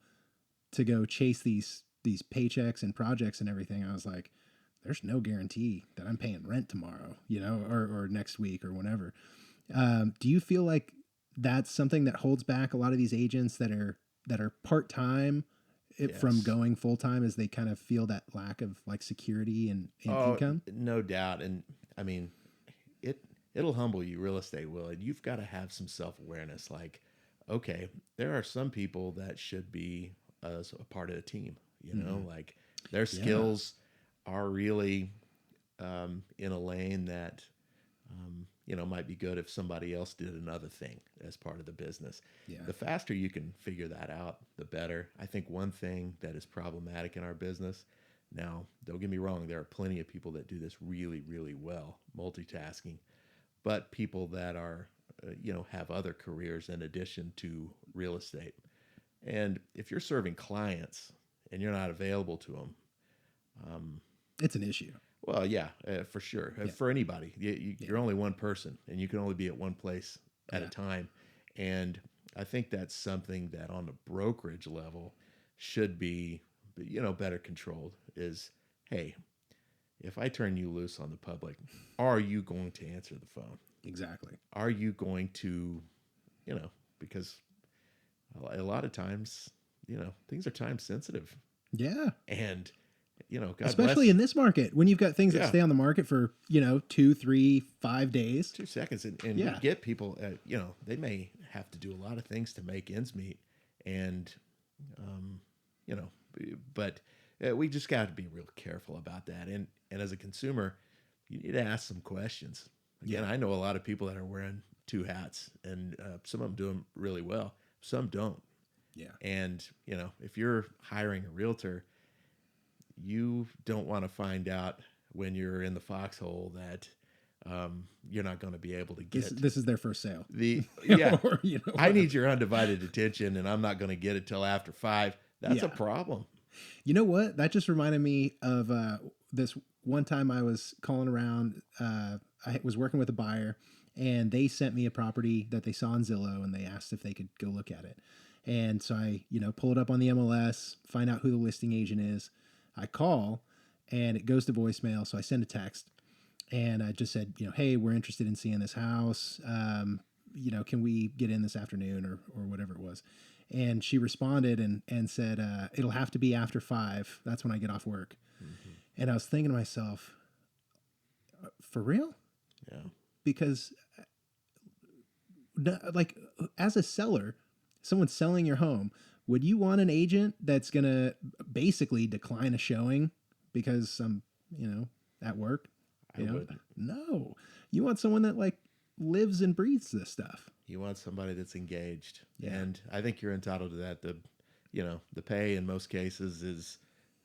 to go chase these paychecks and projects and everything, I was like, there's no guarantee that I'm paying rent tomorrow, or next week or whenever. Do you feel like that's something that holds back a lot of these agents that are part time from Yes. going full time, as they kind of feel that lack of like security and Oh, income? no doubt. And I mean, it it'll humble you, real estate will. And you've got to have some self-awareness. Like, okay, there are some people that should be a part of a team, Mm-hmm. like their Yeah, skills are really in a lane that might be good if somebody else did another thing as part of the business. yeah, The faster you can figure that out, the better. I think one thing that is problematic in our business now, don't get me wrong, there are plenty of people that do this really, really well, multitasking, but people that are, have other careers in addition to real estate. And if you're serving clients and you're not available to them, it's an issue. well, yeah, for sure. Yeah, For anybody, you're yeah, only one person, and you can only be at one place at a yeah, time. And I think that's something that on the brokerage level should be, better controlled. Is, hey, if I turn you loose on the public, are you going to answer the phone? exactly. Are you going to, because a lot of times, things are time sensitive, Yeah, and God especially bless. in this market when you've got things that Yeah, stay on the market for 2, 3, 5 days. 2 seconds, and we Yeah, get people. They may have to do a lot of things to make ends meet, and um, you know, but we just got to be real careful about that. And as a consumer, you need to ask some questions. Again, yeah, I know a lot of people that are wearing two hats, and some of them do them really well. Some don't. yeah. And if you're hiring a realtor, you don't want to find out when you're in the foxhole that you're not going to be able to This get this is their first sale. yeah, Or I need your undivided attention and I'm not going to get it till after 5. That's a Yeah. problem. You know what? That just reminded me of this one time I was calling around. I was working with a buyer, and they sent me a property that they saw on Zillow, and they asked if they could go look at it. And so I, pull it up on the MLS, find out who the listing agent is. I call, and it goes to voicemail. So I send a text, and I just said, hey, we're interested in seeing this house. Can we get in this afternoon, or whatever it was? And she responded and said, it'll have to be after 5. That's when I get off work. Hmm. And I was thinking to myself, for real? Yeah. Because like, as a seller, someone selling your home, would you want an agent that's going to basically decline a showing because I'm, at work? I wouldn't. No, you want someone that like lives and breathes this stuff. You want somebody that's engaged. Yeah. And I think you're entitled to that. The pay in most cases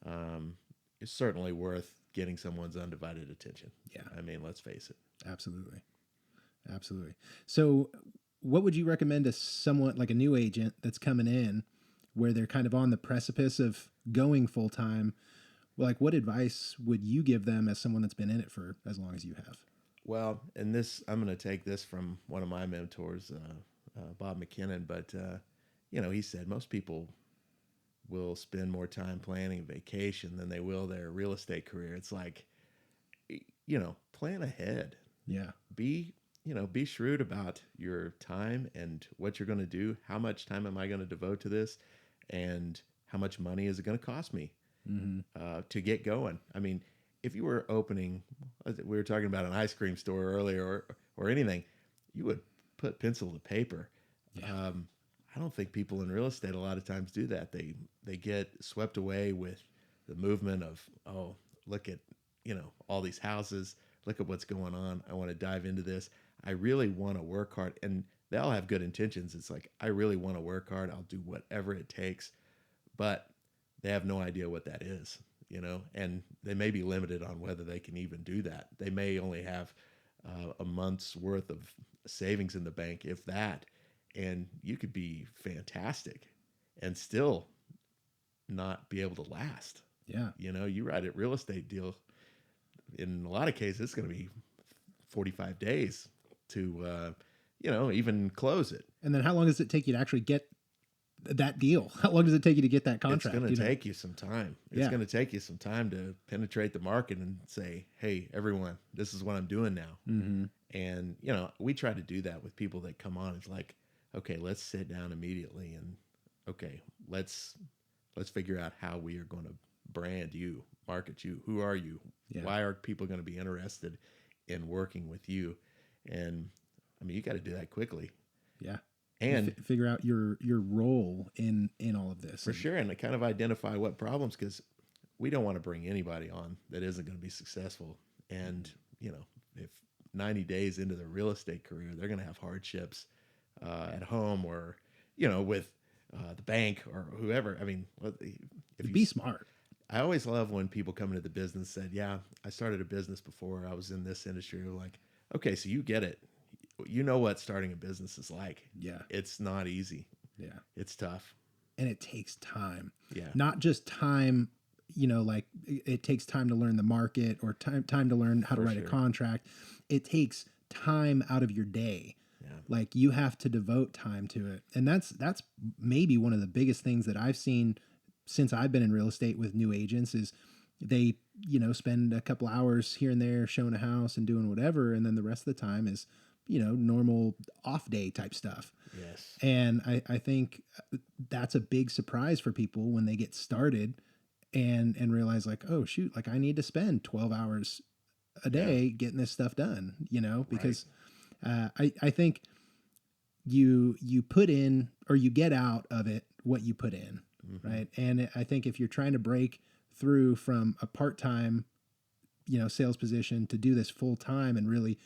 um, is certainly worth getting someone's undivided attention. Yeah, I mean, let's face it. absolutely. Absolutely. So, what would you recommend to someone like a new agent that's coming in where they're kind of on the precipice of going full time? Like, what advice would you give them as someone that's been in it for as long as you have? Well, and this, I'm going to take this from one of my mentors, Bob McKinnon, but, he said most people will spend more time planning vacation than they will their real estate career. It's like, plan ahead. Yeah. Be shrewd about your time and what you're going to do. How much time am I going to devote to this? And how much money is it going to cost me Mm-hmm. to get going? I mean, if you were opening, we were talking about an ice cream store earlier, or anything, you would put pencil to paper. Yeah. I don't think people in real estate a lot of times do that. They get swept away with the movement of, oh, look at all these houses. Look at what's going on. I want to dive into this. I really want to work hard, and they all have good intentions. It's like, I really want to work hard. I'll do whatever it takes, but they have no idea what that is, and they may be limited on whether they can even do that. They may only have a month's worth of savings in the bank, if that, and you could be fantastic and still not be able to last. Yeah. You write a real estate deal, in a lot of cases, it's going to be 45 days to, even close it. And then how long does it take you to actually get that deal? How long does it take you to get that contract? It's going to take you some time. It's Yeah. going to take you some time to penetrate the market and say, hey, everyone, this is what I'm doing now. Mm-hmm. And, we try to do that with people that come on. It's like, okay, let's sit down immediately and, okay, let's figure out how we are going to brand you, market you. Who are you? Yeah. Why are people going to be interested in working with you? And I mean, you got to do that quickly. Yeah. And figure out your role in all of this. For sure. And to kind of identify what problems, because we don't want to bring anybody on that isn't going to be successful. And, if 90 days into their real estate career, they're going to have hardships at home or, with the bank or whoever. I mean, if you be smart. I always love when people come into the business and said, yeah, I started a business before I was in this industry. We're like, okay, so you get it. You know what starting a business is like. Yeah. It's not easy. Yeah. It's tough. And it takes time. Yeah. Not just time, like it takes time to learn the market or time to learn how to write a contract. It takes time out of your day. Yeah. Like you have to devote time to it. And that's maybe one of the biggest things that I've seen since I've been in real estate with new agents is they, spend a couple hours here and there showing a house and doing whatever. And then the rest of the time is, normal off day type stuff. Yes. And I think that's a big surprise for people when they get started and realize like, oh shoot, like I need to spend 12 hours a day getting this stuff done, because I think you put in or you get out of it what you put in. Mm-hmm. Right. And I think if you're trying to break through from a part-time, sales position to do this full time and really,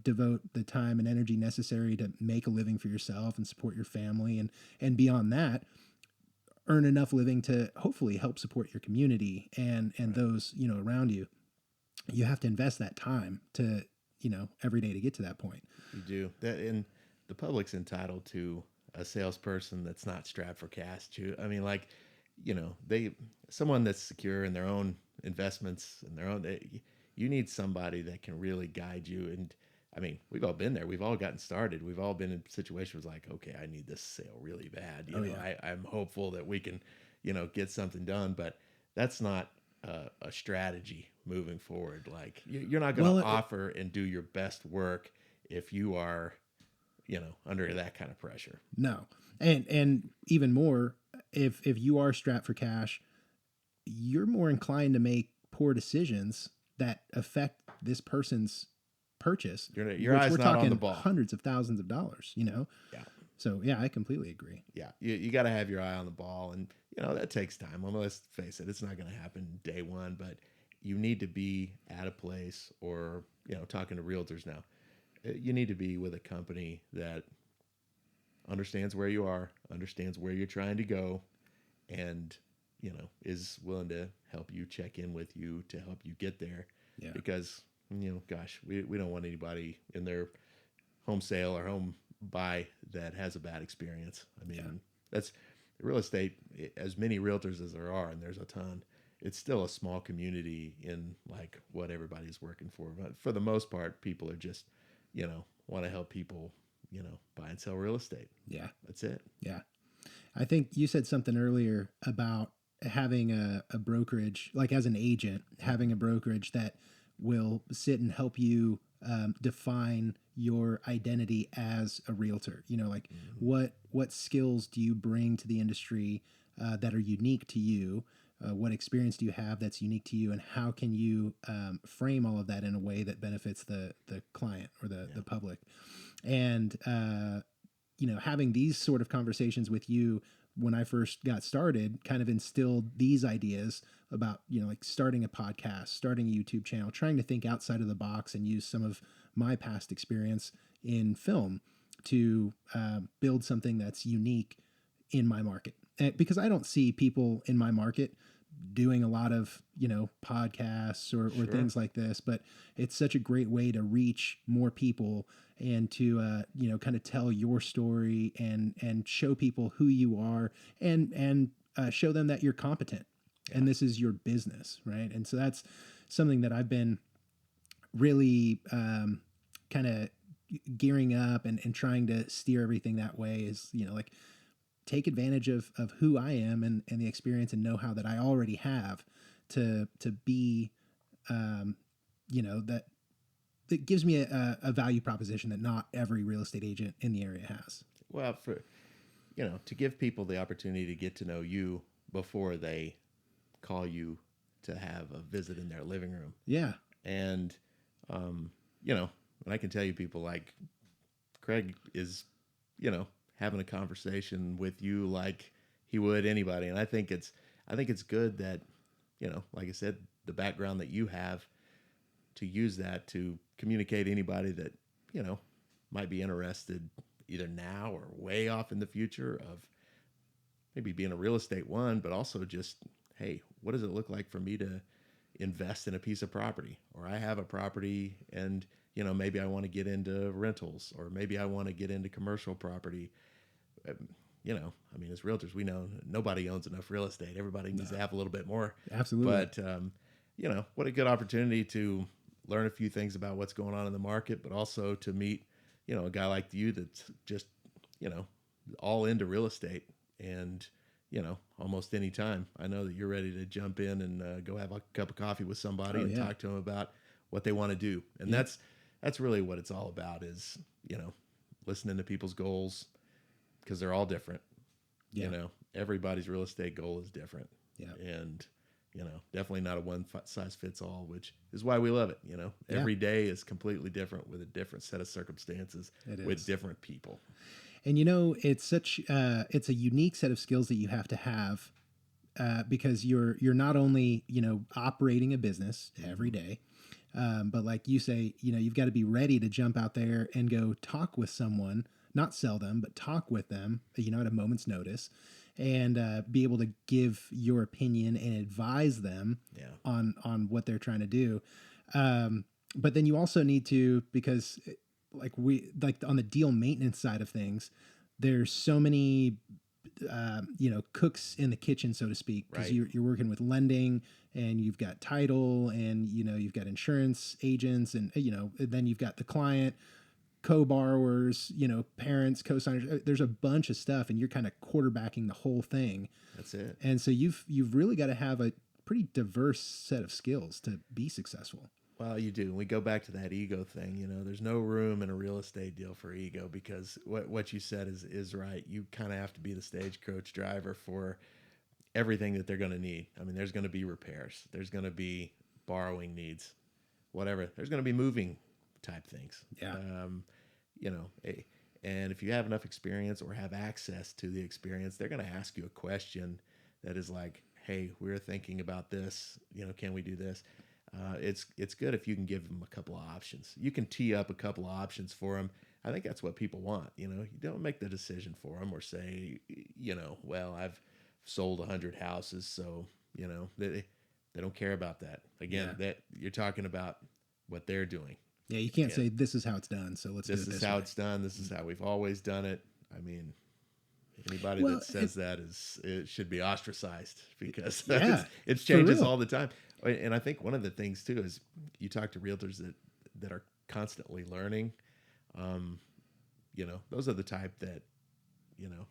devote the time and energy necessary to make a living for yourself and support your family and beyond that, earn enough living to hopefully help support your community and those, around you. You have to invest that time to, every day to get to that point. You do that, and the public's entitled to a salesperson that's not strapped for cash too. I mean, like, someone that's secure in their own investments and their own, you need somebody that can really guide you. And I mean, we've all been there. We've all gotten started. We've all been in situations like, okay, I need this sale really bad. I'm hopeful that we can, get something done, but that's not a strategy moving forward. Like you're not going to offer and do your best work if you are, under that kind of pressure. No. And even more, if you are strapped for cash, you're more inclined to make poor decisions that affect this person's purchase. Your eyes we're not talking on the ball. Hundreds of thousands of dollars, Yeah. So yeah, I completely agree. Yeah. You got to have your eye on the ball, and that takes time. Well, let's face it, it's not going to happen day one, but you need to be at a place or, talking to realtors now, you need to be with a company that understands where you are, understands where you're trying to go, and is willing to help you, check in with you to help you get there. Yeah. Because gosh, we don't want anybody in their home sale or home buy that has a bad experience. I mean, that's real estate. As many realtors as there are, and there's a ton, it's still a small community in like what everybody's working for. But for the most part, people are just want to help people buy and sell real estate. Yeah. That's it. Yeah. I think you said something earlier about having a brokerage, like as an agent, having a brokerage that will sit and help you define your identity as a realtor. Like what skills do you bring to the industry that are unique to you? What experience do you have that's unique to you, and how can you frame all of that in a way that benefits the client or the public? And having these sort of conversations with you when I first got started kind of instilled these ideas about, like starting a podcast, starting a YouTube channel, trying to think outside of the box and use some of my past experience in film to build something that's unique in my market. because I don't see people in my market doing a lot of, podcasts or Sure. things like this, but it's such a great way to reach more people and to, kind of tell your story and show people who you are and show them that you're competent Yeah. and this is your business. Right. And so that's something that I've been really, kind of gearing up and trying to steer everything that way is, like take advantage of who I am and the experience and know-how that I already have to be, um, that gives me a value proposition that not every real estate agent in the area has. Well, to give people the opportunity to get to know you before they call you to have a visit in their living room. Yeah. And, um, and I can tell you people like Craig is, having a conversation with you like he would anybody. And I think it's good that, like I said, the background that you have to use that to communicate anybody that, might be interested either now or way off in the future of maybe being a real estate one, but also just, hey, what does it look like for me to invest in a piece of property? Or I have a property and, maybe I want to get into rentals or maybe I want to get into commercial property. As realtors, we know nobody owns enough real estate. Everybody needs to have a little bit more. Absolutely. But, what a good opportunity to learn a few things about what's going on in the market, but also to meet, a guy like you that's just, all into real estate and, almost any time. I know that you're ready to jump in and go have a cup of coffee with somebody Oh, and yeah. talk to them about what they want to do. And that's really what it's all about is, listening to people's goals because they're all different. Yeah. Everybody's real estate goal is different. Yeah. And, definitely not a one size fits all, which is why we love it. Yeah. Every day is completely different with a different set of circumstances with different people. And it's it's a unique set of skills that you have to have, because you're not only operating a business every day, but like you say, you've got to be ready to jump out there and go talk with someone, not sell them, but talk with them, at a moment's notice, and be able to give your opinion and advise them on what they're trying to do. But then you also need to, because like on the deal maintenance side of things, there's so many cooks in the kitchen, so to speak, because Right. you're working with lending and you've got title and you've got insurance agents and then you've got the client, co-borrowers, parents, co-signers. There's a bunch of stuff and you're kind of quarterbacking the whole thing. That's it. And so you've really got to have a pretty diverse set of skills to be successful. Well, you do. We go back to that ego thing. There's no room in a real estate deal for ego because what you said is right. You kind of have to be the stagecoach driver for everything that they're going to need. I mean, there's going to be repairs. There's going to be borrowing needs, whatever. There's going to be moving type things. Yeah. And if you have enough experience or have access to the experience, they're going to ask you a question that is like, hey, we're thinking about this. Can we do this? It's good if you can give them a couple of options. You can tee up a couple of options for them. I think that's what people want. You don't make the decision for them or say, well, I've sold 100 houses, so they don't care about that. Again, that you're talking about what they're doing. Yeah, you can't say this is how it's done, so let's do it this way. This is how it's done. This is how we've always done it. I mean, anybody that says that it should be ostracized because it changes all the time. And I think one of the things too is you talk to realtors that are constantly learning. Those are the type that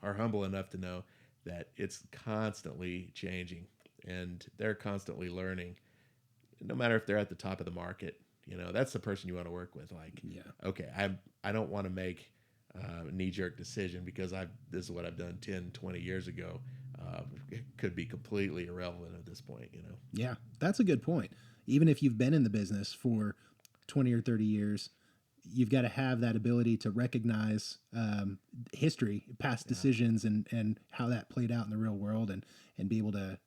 are humble enough to know that it's constantly changing and they're constantly learning. No matter if they're at the top of the market, that's the person you want to work with. Like, okay, I don't want to make a knee-jerk decision because this is what I've done 10, 20 years ago. It could be completely irrelevant at this point, Yeah, that's a good point. Even if you've been in the business for 20 or 30 years, you've got to have that ability to recognize history, past decisions, and how that played out in the real world, and be able to,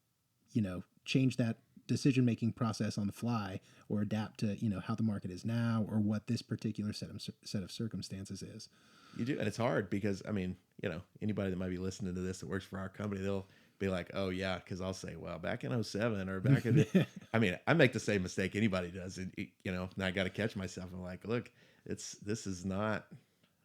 change that decision-making process on the fly or adapt to, how the market is now or what this particular set of circumstances is. You do, and it's hard because I mean, anybody that might be listening to this that works for our company, they'll be like, "Oh yeah," because I'll say, "Well, back in '07 or back in the," I mean, I make the same mistake anybody does, and and I got to catch myself. I'm like, "Look, this is not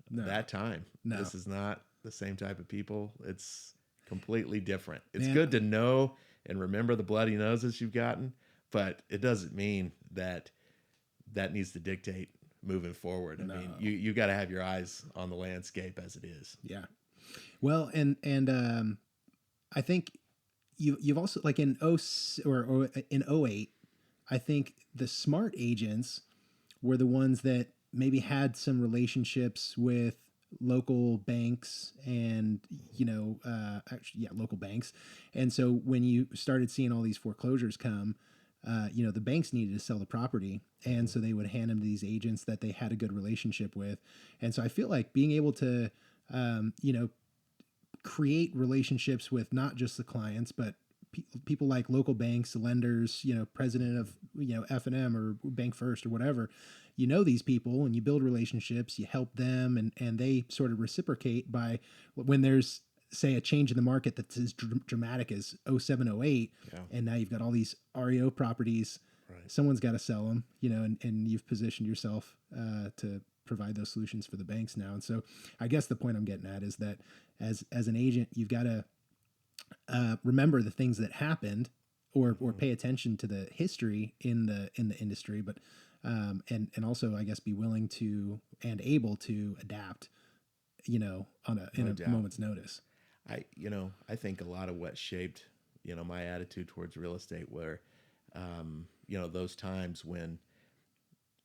No, that time. no, This is not the same type of people. It's completely different. It's man. good to know and remember the bloody noses you've gotten, but it doesn't mean that that needs to dictate moving forward. I No. mean, you got to have your eyes on the landscape as it is. Yeah. Well, and I think you've also like in or in '08, I think the smart agents were the ones that maybe had some relationships with local banks and actually yeah, local banks. And so when you started seeing all these foreclosures come, the banks needed to sell the property, and so they would hand them to these agents that they had a good relationship with. And so I feel like being able to create relationships with not just the clients, but people like local banks, lenders, president of, F&M or Bank First or whatever, these people and you build relationships, you help them and they sort of reciprocate by when there's, say, a change in the market that's as dramatic as '07, '08. Yeah. And now you've got all these REO properties. Right. Someone's got to sell them, and you've positioned yourself to provide those solutions for the banks now. And so I guess the point I'm getting at is that as an agent, you've got to remember the things that happened or pay attention to the history in the industry, but and also I guess be willing to and able to adapt, in a moment's notice. I think a lot of what shaped, my attitude towards real estate were, those times when,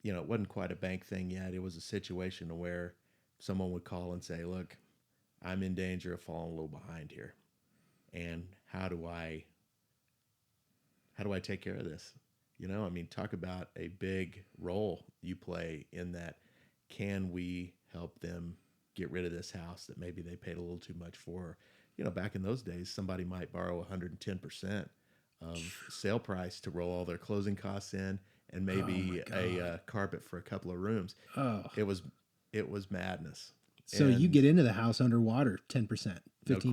it wasn't quite a bank thing yet. It was a situation where someone would call and say, "Look, I'm in danger of falling a little behind here. And how do I take care of this?" I mean, talk about a big role you play in that. Can we help them get rid of this house that maybe they paid a little too much for? Back in those days, somebody might borrow 110% of sale price to roll all their closing costs in and maybe a carpet for a couple of rooms. Oh, It was madness. so And you get into the house underwater 10%, no 15%.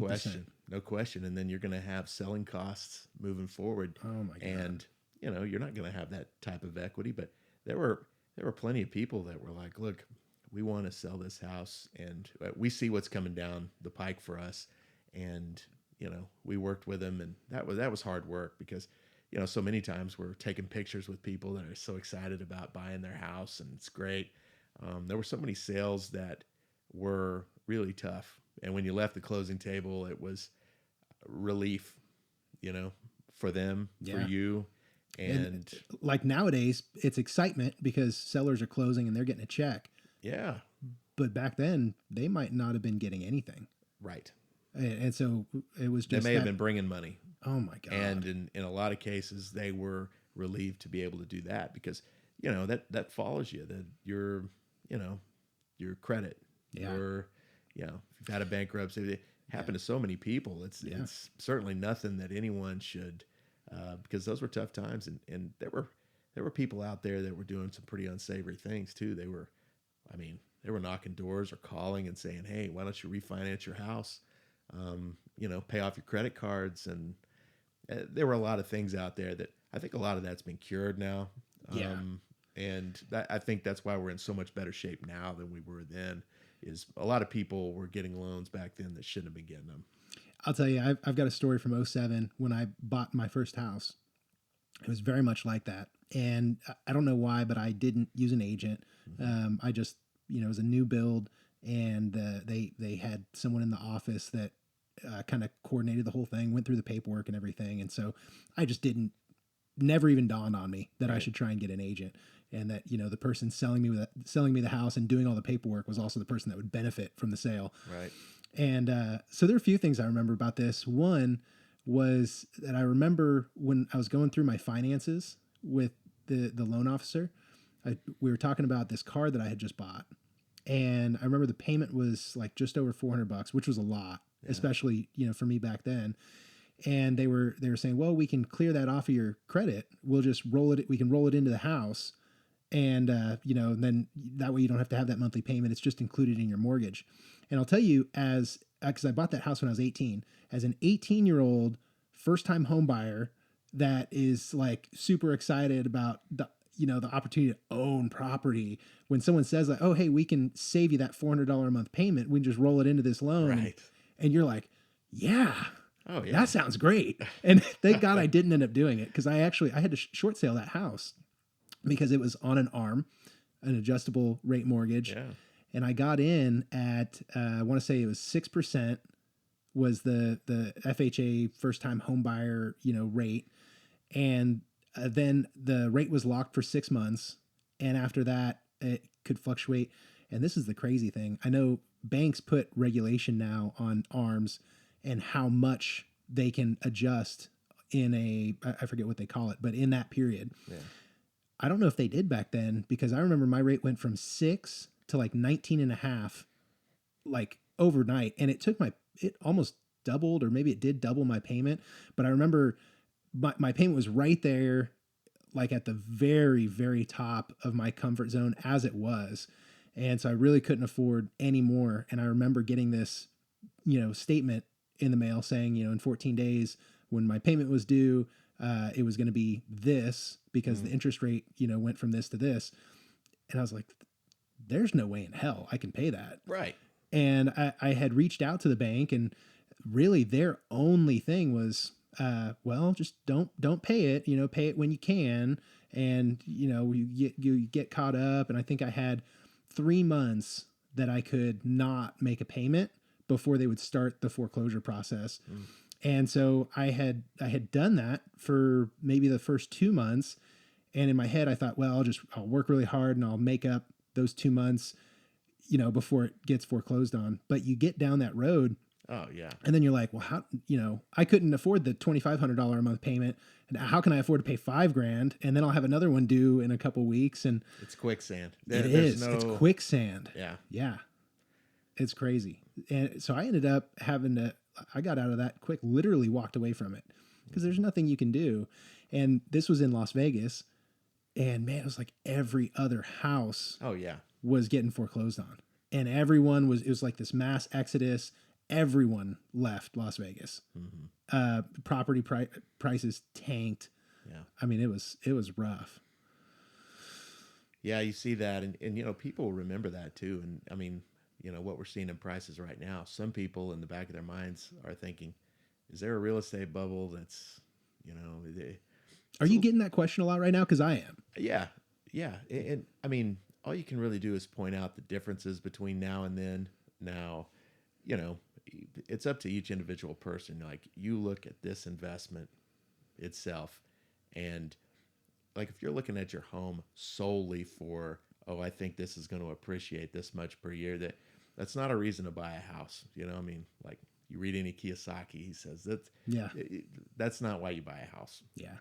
question. And then you're going to have selling costs moving forward. Oh my God. And you're not going to have that type of equity. But there were plenty of people that were like, "Look, we want to sell this house, and we see what's coming down the pike for us." And we worked with them, and that was hard work because so many times we're taking pictures with people that are so excited about buying their house, and it's great. There were so many sales that were really tough, and when you left the closing table, it was relief, for them, for Yeah. you, and Like nowadays, it's excitement because sellers are closing and they're getting a check. yeah, But back then, they might not have been getting anything. right. And so it was They just may have been bringing money, oh my God. and in a lot of cases, they were relieved to be able to do that because that follows you, that your credit, Yeah. your if you've had a bankruptcy, it happened to so many people. It's certainly nothing that anyone should, because those were tough times, and there were people out there that were doing some pretty unsavory things too. They were knocking doors or calling and saying, "Hey, why don't you refinance your house? Pay off your credit cards." And there were a lot of things out there that I think a lot of that's been cured now. Yeah. And I think that's why we're in so much better shape now than we were then. Is a lot of people were getting loans back then that shouldn't have been getting them. I'll tell you, I've got a story from '07 when I bought my first house. It was very much like that. And I don't know why, but I didn't use an agent. I just, it was a new build, and they had someone in the office that kind of coordinated the whole thing, went through the paperwork and everything. And so I just never even dawned on me that I should try and get an agent, and that, the person selling me the house and doing all the paperwork was also the person that would benefit from the sale. Right. And so there are a few things I remember about this. One was that I remember when I was going through my finances with the loan officer, we were talking about this car that I had just bought. And I remember the payment was like just over $400, which was a lot, especially, for me back then. And they were saying, "Well, we can clear that off of your credit. We'll just roll it. We can roll it into the house, And, then that way you don't have to have that monthly payment. It's just included in your mortgage. And I'll tell you, because I bought that house when I was 18, as an 18-year-old first time home buyer that is like super excited about the opportunity to own property. When someone says like, oh, hey, we can save you that $400 a month payment, we can just roll it into this loan. Right. And you're like, yeah, Oh yeah. that sounds great. And thank God I didn't end up doing it, because I had to short sale that house because it was on an ARM, an adjustable rate mortgage. Yeah. And I got in at, I want to say it was 6% was the FHA first time home buyer, rate. And then the rate was locked for 6 months. And after that, it could fluctuate. And this is the crazy thing. I know banks put regulation now on ARMs and how much they can adjust I forget what they call it, but in that period. Yeah. I don't know if they did back then, because I remember my rate went from 6 to like 19 and a half, like overnight. And it almost doubled, or maybe it did double my payment. But I remember my payment was right there, like at the very, very top of my comfort zone as it was. And so I really couldn't afford any more. And I remember getting this, statement in the mail saying, in 14 days when my payment was due, it was going to be this, because the interest rate, went from this to this. And I was like, there's no way in hell I can pay that. Right. And I had reached out to the bank, and really their only thing was, well, just don't pay it, pay it when you can. And, you get caught up. And I think I had 3 months that I could not make a payment before they would start the foreclosure process. And so I had done that for maybe the first 2 months. And in my head, I thought, well, I'll work really hard and I'll make up those 2 months, before it gets foreclosed on. But you get down that road. Oh yeah. And then you're like, well, how, I couldn't afford the $2,500 a month payment. And how can I afford to pay $5,000? And then I'll have another one due in a couple weeks. And It's quicksand. it's quicksand. Yeah. Yeah. It's crazy. And so I ended up I got out of that quick, literally walked away from it, because there's nothing you can do. And this was in Las Vegas. And man, it was like every other house Oh yeah. was getting foreclosed on. And it was like this mass exodus. Everyone left Las Vegas. Property prices tanked. Yeah. I mean, it was rough. Yeah, you see that, and people remember that too. And I mean, what we're seeing in prices right now, some people in the back of their minds are thinking, is there a real estate bubble that's, Are you getting that question a lot right now? Because I am. Yeah. Yeah. And I mean, all you can really do is point out the differences between now and then. Now, it's up to each individual person. Like, you look at this investment itself, and like, if you're looking at your home solely for, oh, I think this is going to appreciate this much per year, that's not a reason to buy a house. I mean, like, you read any Kiyosaki, he says that's not why you buy a house. Yeah.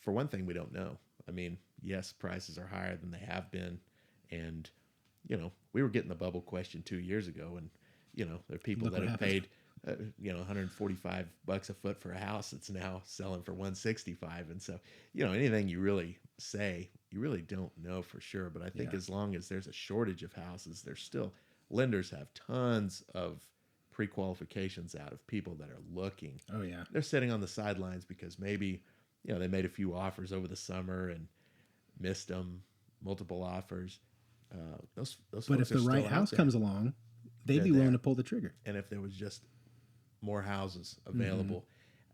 For one thing, we don't know. I mean, yes, prices are higher than they have been, and we were getting the bubble question 2 years ago, and there are people that have paid $145 a foot for a house that's now selling for $165. And so, anything you really say, you really don't know for sure. But I think as long as there's a shortage of houses, there's still, lenders have tons of pre-qualifications out of people that are looking. Oh yeah. They're sitting on the sidelines because maybe, they made a few offers over the summer and missed them, multiple offers. Those But if the right house comes along, they'd be willing to pull the trigger. And if there was just more houses available,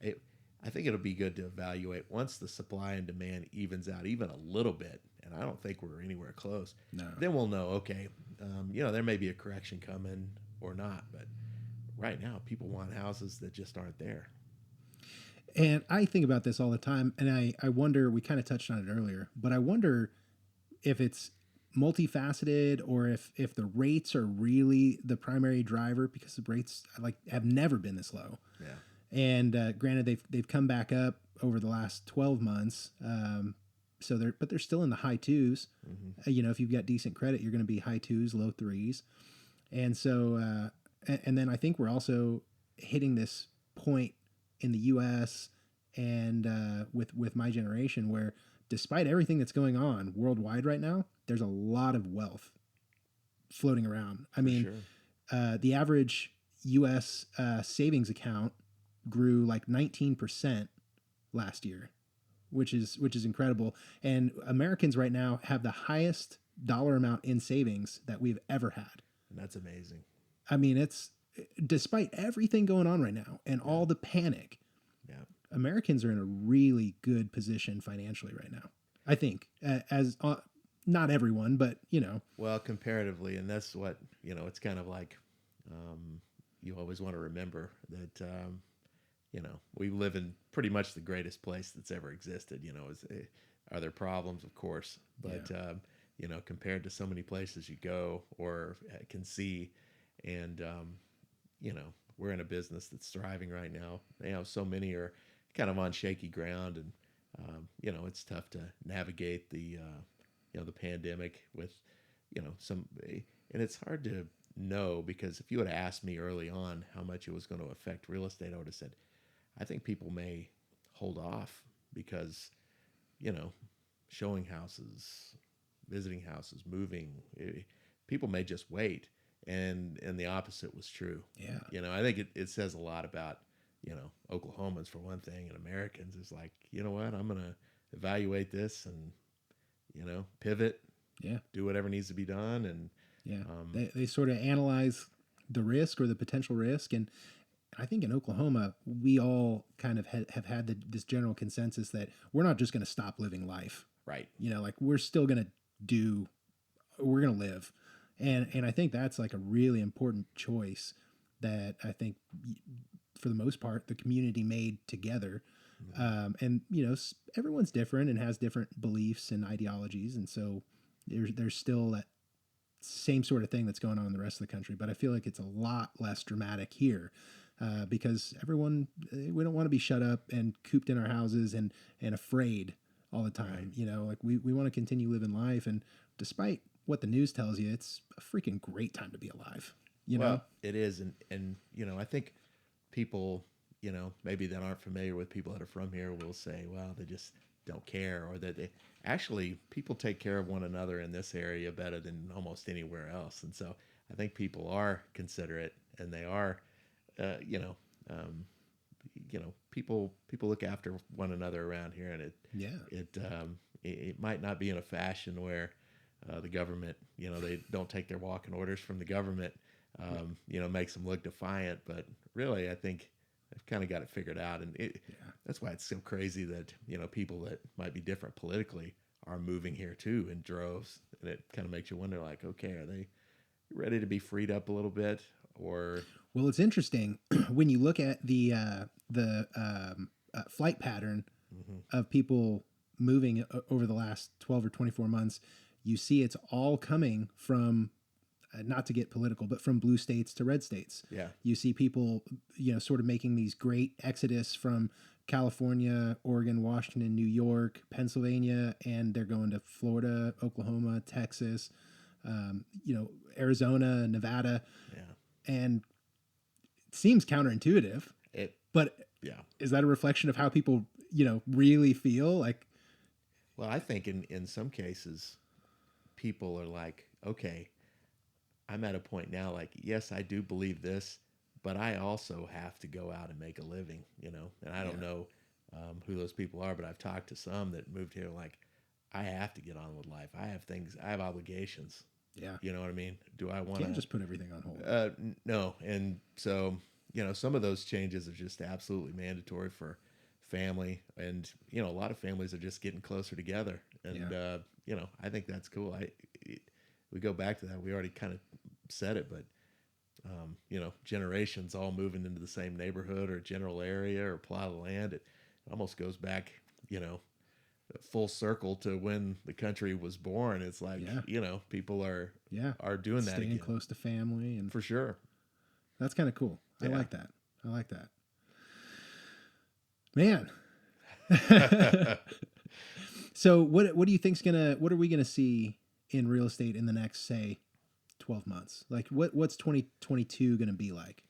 I think it'll be good to evaluate once the supply and demand evens out even a little bit. And I don't think we're anywhere close. No. Then we'll know, okay, there may be a correction coming or not. But right now, people want houses that just aren't there. And I think about this all the time. And I wonder, we kind of touched on it earlier, but I wonder if it's multifaceted, or if the rates are really the primary driver, because the rates have never been this low. Yeah. And granted, they've come back up over the last 12 months. But they're still in the high twos. If you've got decent credit, you're going to be high twos, low threes. And so, and then I think we're also hitting this point in the U.S. and with my generation where despite everything that's going on worldwide right now, there's a lot of wealth floating around. I For mean, sure. the average U.S. Savings account grew like 19% last year, which is incredible. And Americans right now have the highest dollar amount in savings that we've ever had. And that's amazing. I mean, it's despite everything going on right now and Yeah. all the panic, Yeah. Americans are in a really good position financially right now. I think, as not everyone, but Well, comparatively, and that's what, it's kind of like, um, you always want to remember that, we live in pretty much the greatest place that's ever existed. Are there problems? Of course. yeah, But, compared to so many places you go or can see, and, we're in a business that's thriving right now. So many are kind of on shaky ground, and, it's tough to navigate the pandemic with, some, and it's hard to know because if you would have asked me early on how much it was going to affect real estate, I would have said, I think people may hold off because, you know, showing houses, visiting houses, moving, people may just wait. And the opposite was true. yeah. I think it says a lot about, Oklahomans for one thing, and Americans is like, you know what, I'm going to evaluate this and, pivot, Yeah. do whatever needs to be done. And, Yeah. um, They sort of analyze the risk or the potential risk. And I think in Oklahoma, we all kind of have had this general consensus that we're not just going to stop living life. right. Like we're still going to we're going to live. And I think that's like a really important choice that I think for the most part, the community made together. And, everyone's different and has different beliefs and ideologies. And so there's still that same sort of thing that's going on in the rest of the country, but I feel like it's a lot less dramatic here because everyone we don't want to be shut up and cooped in our houses and afraid all the time. Right. Like we want to continue living life, and despite what the news tells you, it's a freaking great time to be alive. Well, it is. And, I think people, maybe that aren't familiar with people that are from here will say, well, they just don't care, or that they actually, people take care of one another in this area better than almost anywhere else. And so I think people are considerate, and they are, uh, you know, um, people look after one another around here, and Yeah, it might not be in a fashion where the government, they don't take their walking orders from the government, makes them look defiant. But really, I think they've kind of got it figured out, and yeah. that's why it's so crazy that people that might be different politically are moving here too in droves, and it kind of makes you wonder, like, okay, are they ready to be freed up a little bit, or Well, it's interesting when you look at the flight pattern mhm, of people moving over the last 12 or 24 months. You see it's all coming from, not to get political, but from blue states to red states. yeah, You see people, sort of making these great exodus from California, Oregon, Washington, New York, Pennsylvania, and they're going to Florida, Oklahoma, Texas, Arizona, Nevada. yeah, And it seems counterintuitive, it, but yeah. is that a reflection of how people, really feel? Like, Well, I think in some cases, people are like, okay, I'm at a point now, like, yes, I do believe this, but I also have to go out and make a living, and I don't yeah, know who those people are, but I've talked to some that moved here, like, I have to get on with life. I have things, I have obligations. yeah. You know what I mean? Do I want Can't to? just put everything on hold. No. And so, some of those changes are just absolutely mandatory for family. And, a lot of families are just getting closer together. And, Yeah. I think that's cool. We go back to that. We already kind of said it, but, generations all moving into the same neighborhood or general area or plot of land. It almost goes back, full circle to when the country was born. It's like, Yeah. people are Yeah. doing that Staying again close to family, and for sure. that's kind of cool. I Yeah. like that. I like that. Man. So what do you think's what are we gonna see in real estate in the next, say, 12 months? Like what's 2022 gonna be like?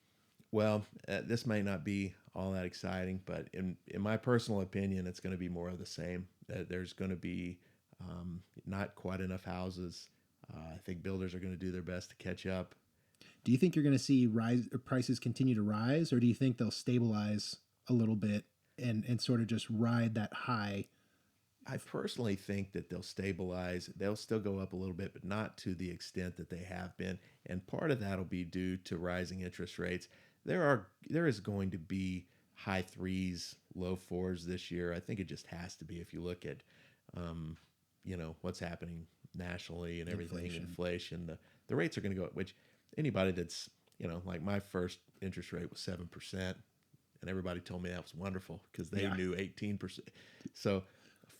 Well, this may not be all that exciting. But in my personal opinion, it's going to be more of the same. That there's going to be not quite enough houses. I think builders are going to do their best to catch up. Do you think you're going to see prices continue to rise, or do you think they'll stabilize a little bit and sort of just ride that high? I personally think that they'll stabilize. They'll still go up a little bit, but not to the extent that they have been. And part of that will be due to rising interest rates. There is going to be high threes, low fours this year. I think it just has to be if you look at, what's happening nationally and everything, inflation. The rates are going to go up. Which anybody that's like my first interest rate was 7%, and everybody told me that was wonderful because they knew 18%. So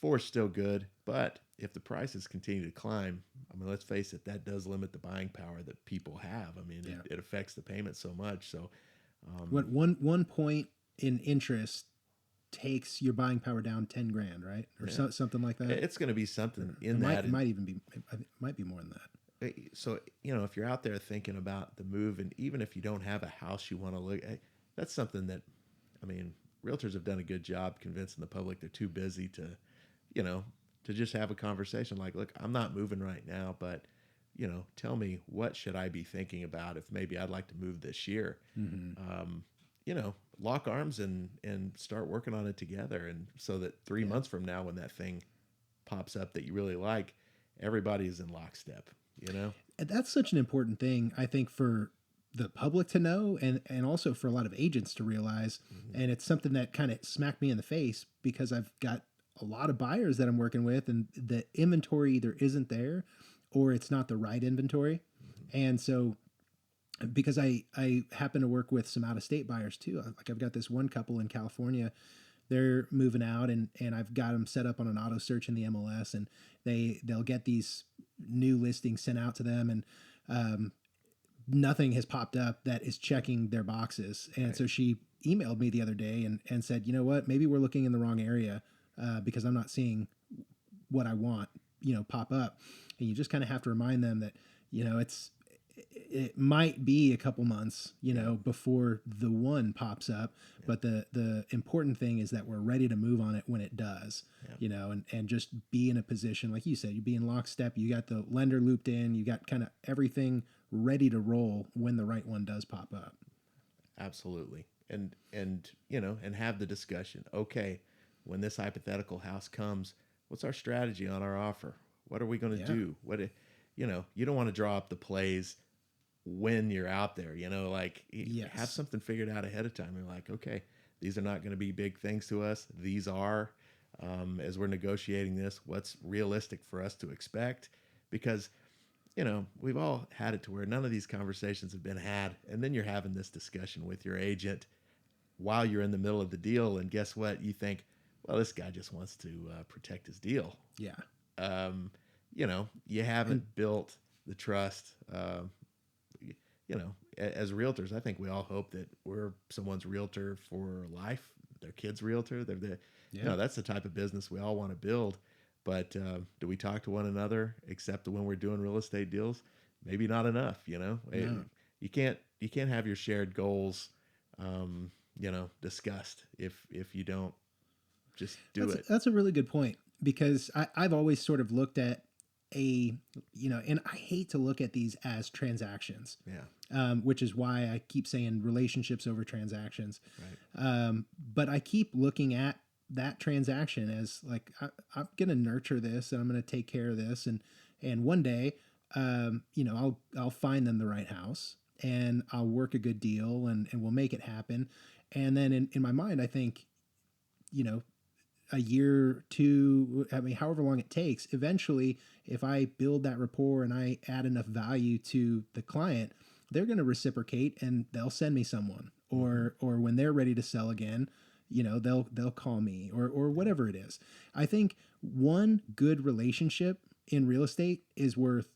4 is still good, but if the prices continue to climb, I mean, let's face it, that does limit the buying power that people have. I mean, it affects the payment so much. So, what one point in interest takes your buying power down 10 grand, right? Or something like that. It's going to be something in that. It might even be, it might be more than that. So, if you're out there thinking about the move, and even if you don't have a house you want to look at, that's something that, I mean, realtors have done a good job convincing the public they're too busy to just have a conversation like, look, I'm not moving right now, but, tell me, what should I be thinking about if maybe I'd like to move this year? Lock arms and start working on it together. And so that 3 months from now, when that thing pops up that you really like, everybody is in lockstep, And that's such an important thing, I think, for the public to know and also for a lot of agents to realize. And it's something that kind of smacked me in the face because I've got a lot of buyers that I'm working with, and the inventory either isn't there or it's not the right inventory. And so because I happen to work with some out-of-state buyers too. Like I've got this one couple in California, they're moving out and I've got them set up on an auto search in the MLS, and they'll get these new listings sent out to them, and nothing has popped up that is checking their boxes. And so she emailed me the other day and said, you know what, maybe we're looking in the wrong area. Because I'm not seeing what I want, pop up. And you just kind of have to remind them that, it might be a couple months, before the one pops up. But the important thing is that we're ready to move on it when it does, and just be in a position, like you said, you be in lockstep. You got the lender looped in, you got kind of everything ready to roll when the right one does pop up. Absolutely. And have the discussion. Okay, when this hypothetical house comes, what's our strategy on our offer? What are we going to do? You don't want to draw up the plays when you're out there, have something figured out ahead of time. You're like, okay, these are not going to be big things to us. These are, as we're negotiating this, what's realistic for us to expect? Because, we've all had it to where none of these conversations have been had. And then you're having this discussion with your agent while you're in the middle of the deal. And guess what? You think, well, this guy just wants to protect his deal. Yeah. You haven't built the trust. As realtors, I think we all hope that we're someone's realtor for life, their kid's realtor. That's the type of business we all want to build. But do we talk to one another except when we're doing real estate deals? Maybe not enough. No. You can't have your shared goals, discussed if you don't just do it. That's a really good point, because I've always sort of looked at and I hate to look at these as transactions. Yeah. Which is why I keep saying relationships over transactions. Right. But I keep looking at that transaction as like, I'm going to nurture this and I'm going to take care of this. And one day, I'll find them the right house and I'll work a good deal and we'll make it happen. And then in my mind, I think, a year, two, I mean, however long it takes, eventually, if I build that rapport and I add enough value to the client, they're going to reciprocate and they'll send me someone, or when they're ready to sell again, they'll call me or whatever it is. I think one good relationship in real estate is worth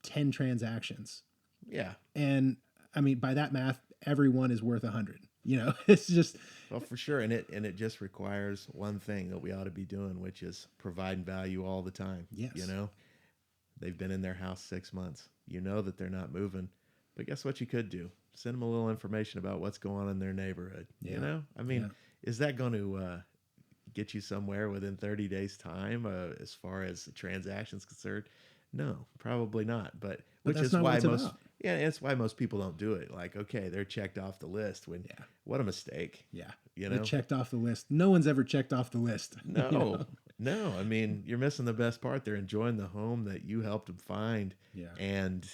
10 transactions. Yeah. And I mean, by that math, everyone is worth 100. It's just, well, for sure. And it just requires one thing that we ought to be doing, which is providing value all the time. Yes. They've been in their house 6 months. That they're not moving. But guess what you could do? Send them a little information about what's going on in their neighborhood. Yeah. You know, I Yeah. mean, is that going to get you somewhere within 30 days time as far as the transaction's concerned? No, probably not. But But which that's is not what why it's most about. yeah, that's why most people don't do it. Like, okay, they're checked off the list. When Yeah. what a mistake. Yeah. You They're know? checked off the list. No one's ever checked off the list. You No, know? no. I mean, you're missing the best part. They're enjoying the home that you helped them find, Yeah. and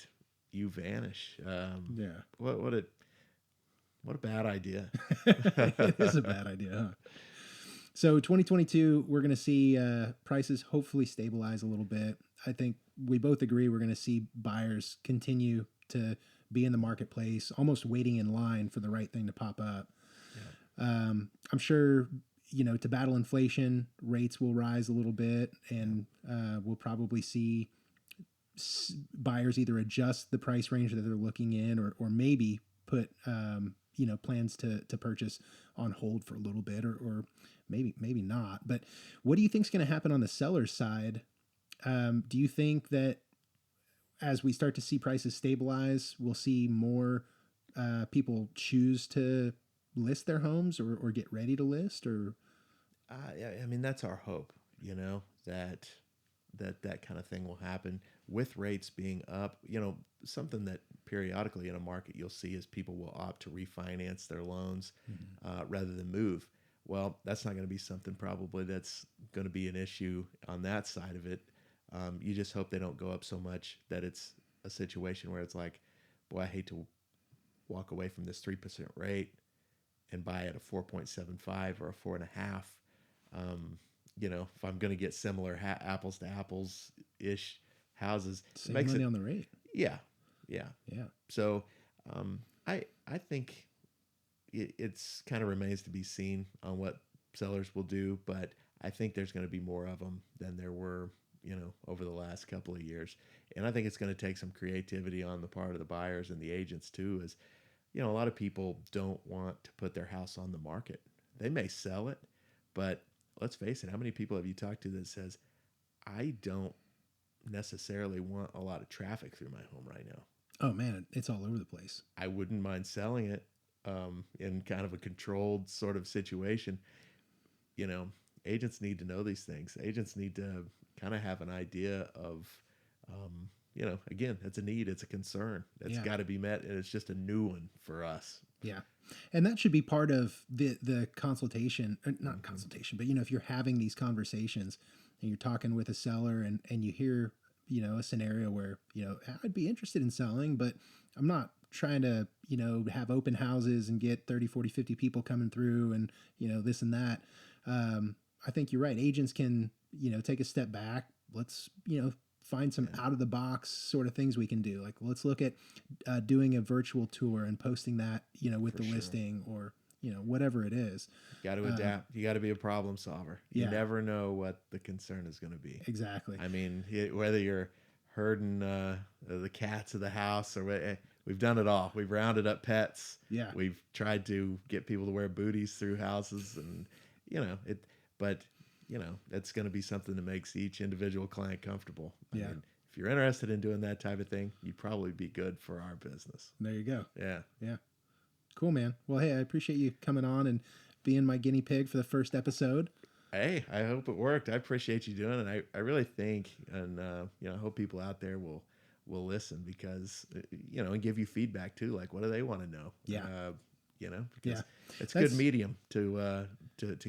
you vanish. Yeah. What a bad idea. It is a bad idea, huh? So 2022, we're going to see prices hopefully stabilize a little bit. I think we both agree we're going to see buyers continue to be in the marketplace, almost waiting in line for the right thing to pop up. I'm sure, to battle inflation, rates will rise a little bit, and we'll probably see buyers either adjust the price range that they're looking in, or maybe put plans to purchase on hold for a little bit, or maybe not. But what do you think is going to happen on the seller's side? Do you think that as we start to see prices stabilize, we'll see more people choose to list their homes, or get ready to list? Or Yeah, I mean, that's our hope, that that kind of thing will happen with rates being up. Something that periodically in a market you'll see is people will opt to refinance their loans rather than move. Well, that's not going to be something probably that's going to be an issue on that side of it. You just hope they don't go up so much that it's a situation where it's like, boy, I hate to walk away from this 3% rate and buy at a 4.75 or a 4.5. If I'm going to get similar apples to apples ish houses, it save makes money it, on the rate? yeah, yeah. Yeah. So I think it's kind of remains to be seen on what sellers will do, but I think there's going to be more of them than there were, over the last couple of years. And I think it's going to take some creativity on the part of the buyers and the agents too. Is a lot of people don't want to put their house on the market. They may sell it, but let's face it, how many people have you talked to that says, I don't necessarily want a lot of traffic through my home right now. Oh man, it's all over the place. I wouldn't mind selling it in kind of a controlled sort of situation. You know, agents need to know these things. Agents need to kind of have an idea of, again, it's a need, it's a concern. It's Yeah. got to be met, and it's just a new one for us. Yeah. And that should be part of the consultation, not consultation, but if you're having these conversations and you're talking with a seller, and you hear, a scenario where, I'd be interested in selling, but I'm not trying to, have open houses and get 30, 40, 50 people coming through and, this and that. I think you're right. Agents can, take a step back. Let's, find some out of the box sort of things we can do. Like, let's look at doing a virtual tour and posting that, with For the sure. listing, or, whatever it is. You got to adapt. You got to be a problem solver. You Yeah. never know what the concern is going to be. Exactly. I mean, whether you're herding the cats of the house we've done it all. We've rounded up pets. Yeah. We've tried to get people to wear booties through houses, and that's going to be something that makes each individual client comfortable. I Yeah. mean, if you're interested in doing that type of thing, you'd probably be good for our business. There you go. Yeah. Yeah. Cool, man. Well, hey, I appreciate you coming on and being my guinea pig for the first episode. Hey, I hope it worked. I appreciate you doing it. I really think, and I hope people out there will listen, because and give you feedback too. Like, what do they want to know? Yeah. Because it's a good medium to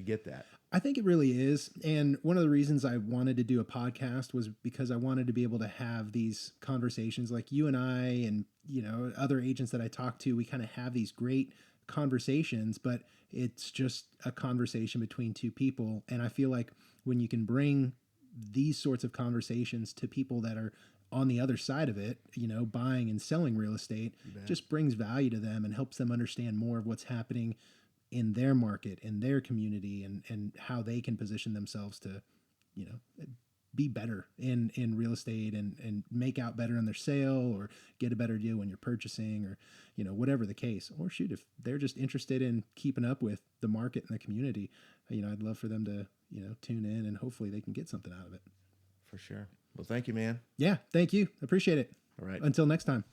get that. I think it really is. And one of the reasons I wanted to do a podcast was because I wanted to be able to have these conversations like you and I, and, other agents that I talk to. We kind of have these great conversations, but it's just a conversation between two people. And I feel like when you can bring these sorts of conversations to people that are on the other side of it, buying and selling real estate, just brings value to them and helps them understand more of what's happening in their market, in their community, and how they can position themselves to, be better in real estate, and make out better on their sale, or get a better deal when you're purchasing, or, whatever the case. Or shoot, if they're just interested in keeping up with the market and the community, I'd love for them to, tune in, and hopefully they can get something out of it. For sure. Well, thank you, man. Yeah. Thank you. Appreciate it. All right. Until next time.